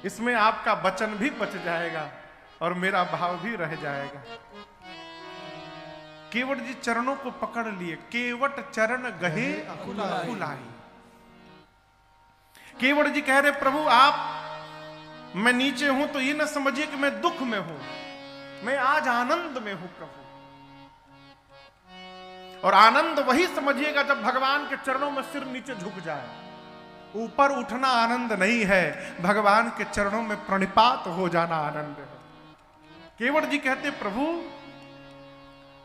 S1: इसमें आपका वचन भी बच जाएगा और मेरा भाव भी रह जाएगा। केवट जी चरणों को पकड़ लिए। केवट चरण गहे अकुलाई। केवट जी कह रहे, प्रभु आप, मैं नीचे हूं तो ये ना समझिए कि मैं दुख में हूं, मैं आज आनंद में हूं प्रभु। और आनंद वही समझिएगा जब भगवान के चरणों में सिर नीचे झुक जाए। ऊपर उठना आनंद नहीं है, भगवान के चरणों में प्रणिपात हो जाना आनंद है। केवट जी कहते, प्रभु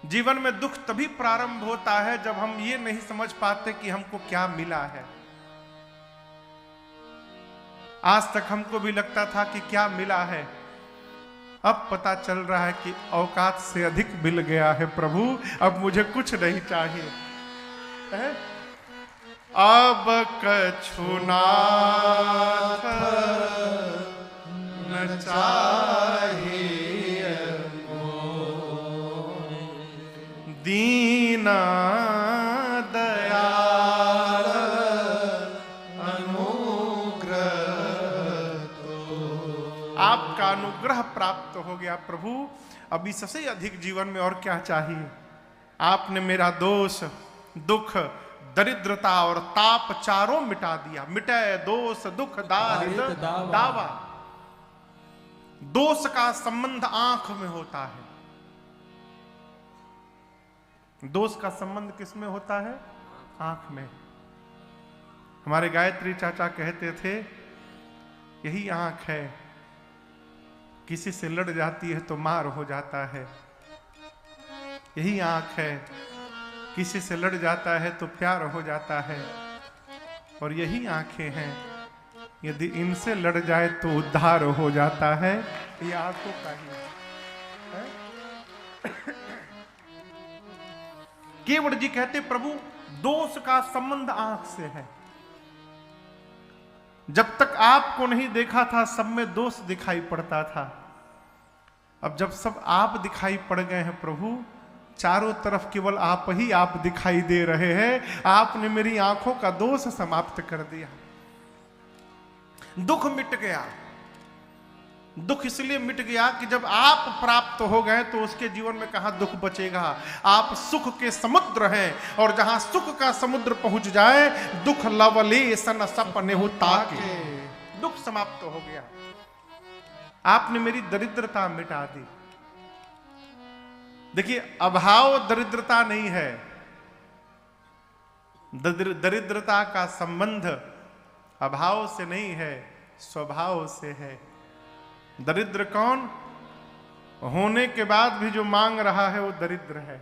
S1: जीवन में दुख तभी प्रारंभ होता है जब हम ये नहीं समझ पाते कि हमको क्या मिला है। आज तक हमको भी लगता था कि क्या मिला है, अब पता चल रहा है कि औकात से अधिक मिल गया है प्रभु, अब मुझे कुछ नहीं चाहिए। अब कछु नाथ न चाहिए, दीना दयाल अनुग्रह, आपका अनुग्रह प्राप्त हो गया प्रभु, अब इससे अधिक जीवन में और क्या चाहिए। आपने मेरा दोष, दुख, दरिद्रता और ताप चारों मिटा दिया। मिटे दोष दुख दारिद्र दावा। दोष का संबंध आंख में होता है। दोष का संबंध किस में होता है? आंख में। हमारे गायत्री चाचा कहते थे, यही आंख है, किसी से लड़ जाती है तो मार हो जाता है। यही आंख है, किसी से लड़ जाता है तो प्यार हो जाता है। और यही आंखें हैं, यदि इनसे लड़ जाए तो उद्धार हो जाता है। ये आंखों का ही है। केवट जी कहते, प्रभु दोष का संबंध आंख से है। जब तक आपको नहीं देखा था सब में दोष दिखाई पड़ता था, अब जब सब आप दिखाई पड़ गए हैं प्रभु, चारों तरफ केवल आप ही आप दिखाई दे रहे हैं, आपने मेरी आंखों का दोष समाप्त कर दिया। दुख मिट गया। दुख इसलिए मिट गया कि जब आप प्राप्त हो गए तो उसके जीवन में कहां दुख बचेगा। आप सुख के समुद्र हैं और जहां सुख का समुद्र पहुंच जाए, दुख लवलेशन सपने ताके, दुख समाप्त हो गया। आपने मेरी दरिद्रता मिटा दी, देखिए, अभाव दरिद्रता नहीं है। दरिद्रता का संबंध अभाव से नहीं है, स्वभाव से है। दरिद्र कौन? होने के बाद भी जो मांग रहा है वो दरिद्र है।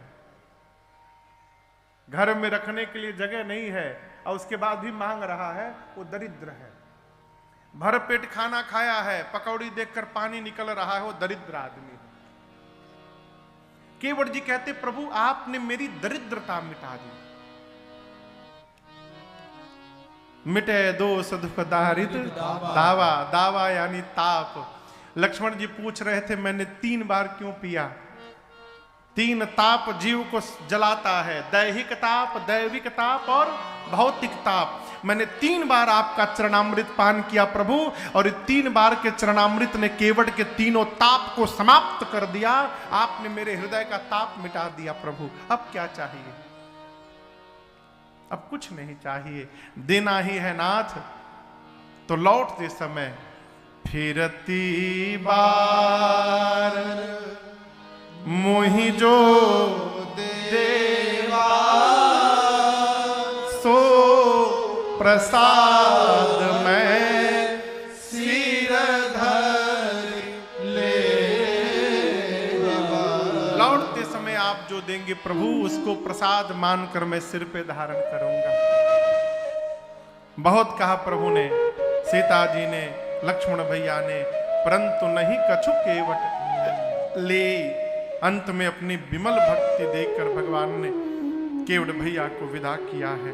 S1: घर में रखने के लिए जगह नहीं है और उसके बाद भी मांग रहा है, वो दरिद्र है। भर पेट खाना खाया है, पकौड़ी देखकर पानी निकल रहा है, वो दरिद्र आदमी है। केवट जी कहते, प्रभु आपने मेरी दरिद्रता मिटा दी। मिटे दोष दुख दारिद्र दावा, दावा यानी ताप। लक्ष्मण जी पूछ रहे थे, मैंने 3 बार क्यों पिया? 3 ताप जीव को जलाता है, दैहिक ताप, दैविक ताप और भौतिक ताप। मैंने 3 बार आपका चरणामृत पान किया प्रभु, और 3 बार के चरणामृत ने केवट के तीनों ताप को समाप्त कर दिया। आपने मेरे हृदय का ताप मिटा दिया प्रभु। अब क्या चाहिए? अब कुछ नहीं चाहिए, देना ही है नाथ। तो लौटते समय फिरती बार मोहि जो देवा सो प्रसाद में सिर धर ले। लौटते समय आप जो देंगे प्रभु, उसको प्रसाद मानकर मैं सिर पे धारण करूंगा। बहुत कहा प्रभु ने, सीता जी ने, लक्ष्मण भैया ने, परंतु नहीं कछु केवट ले। अंत में अपनी विमल भक्ति देखकर भगवान ने केवट भैया को विदा किया है।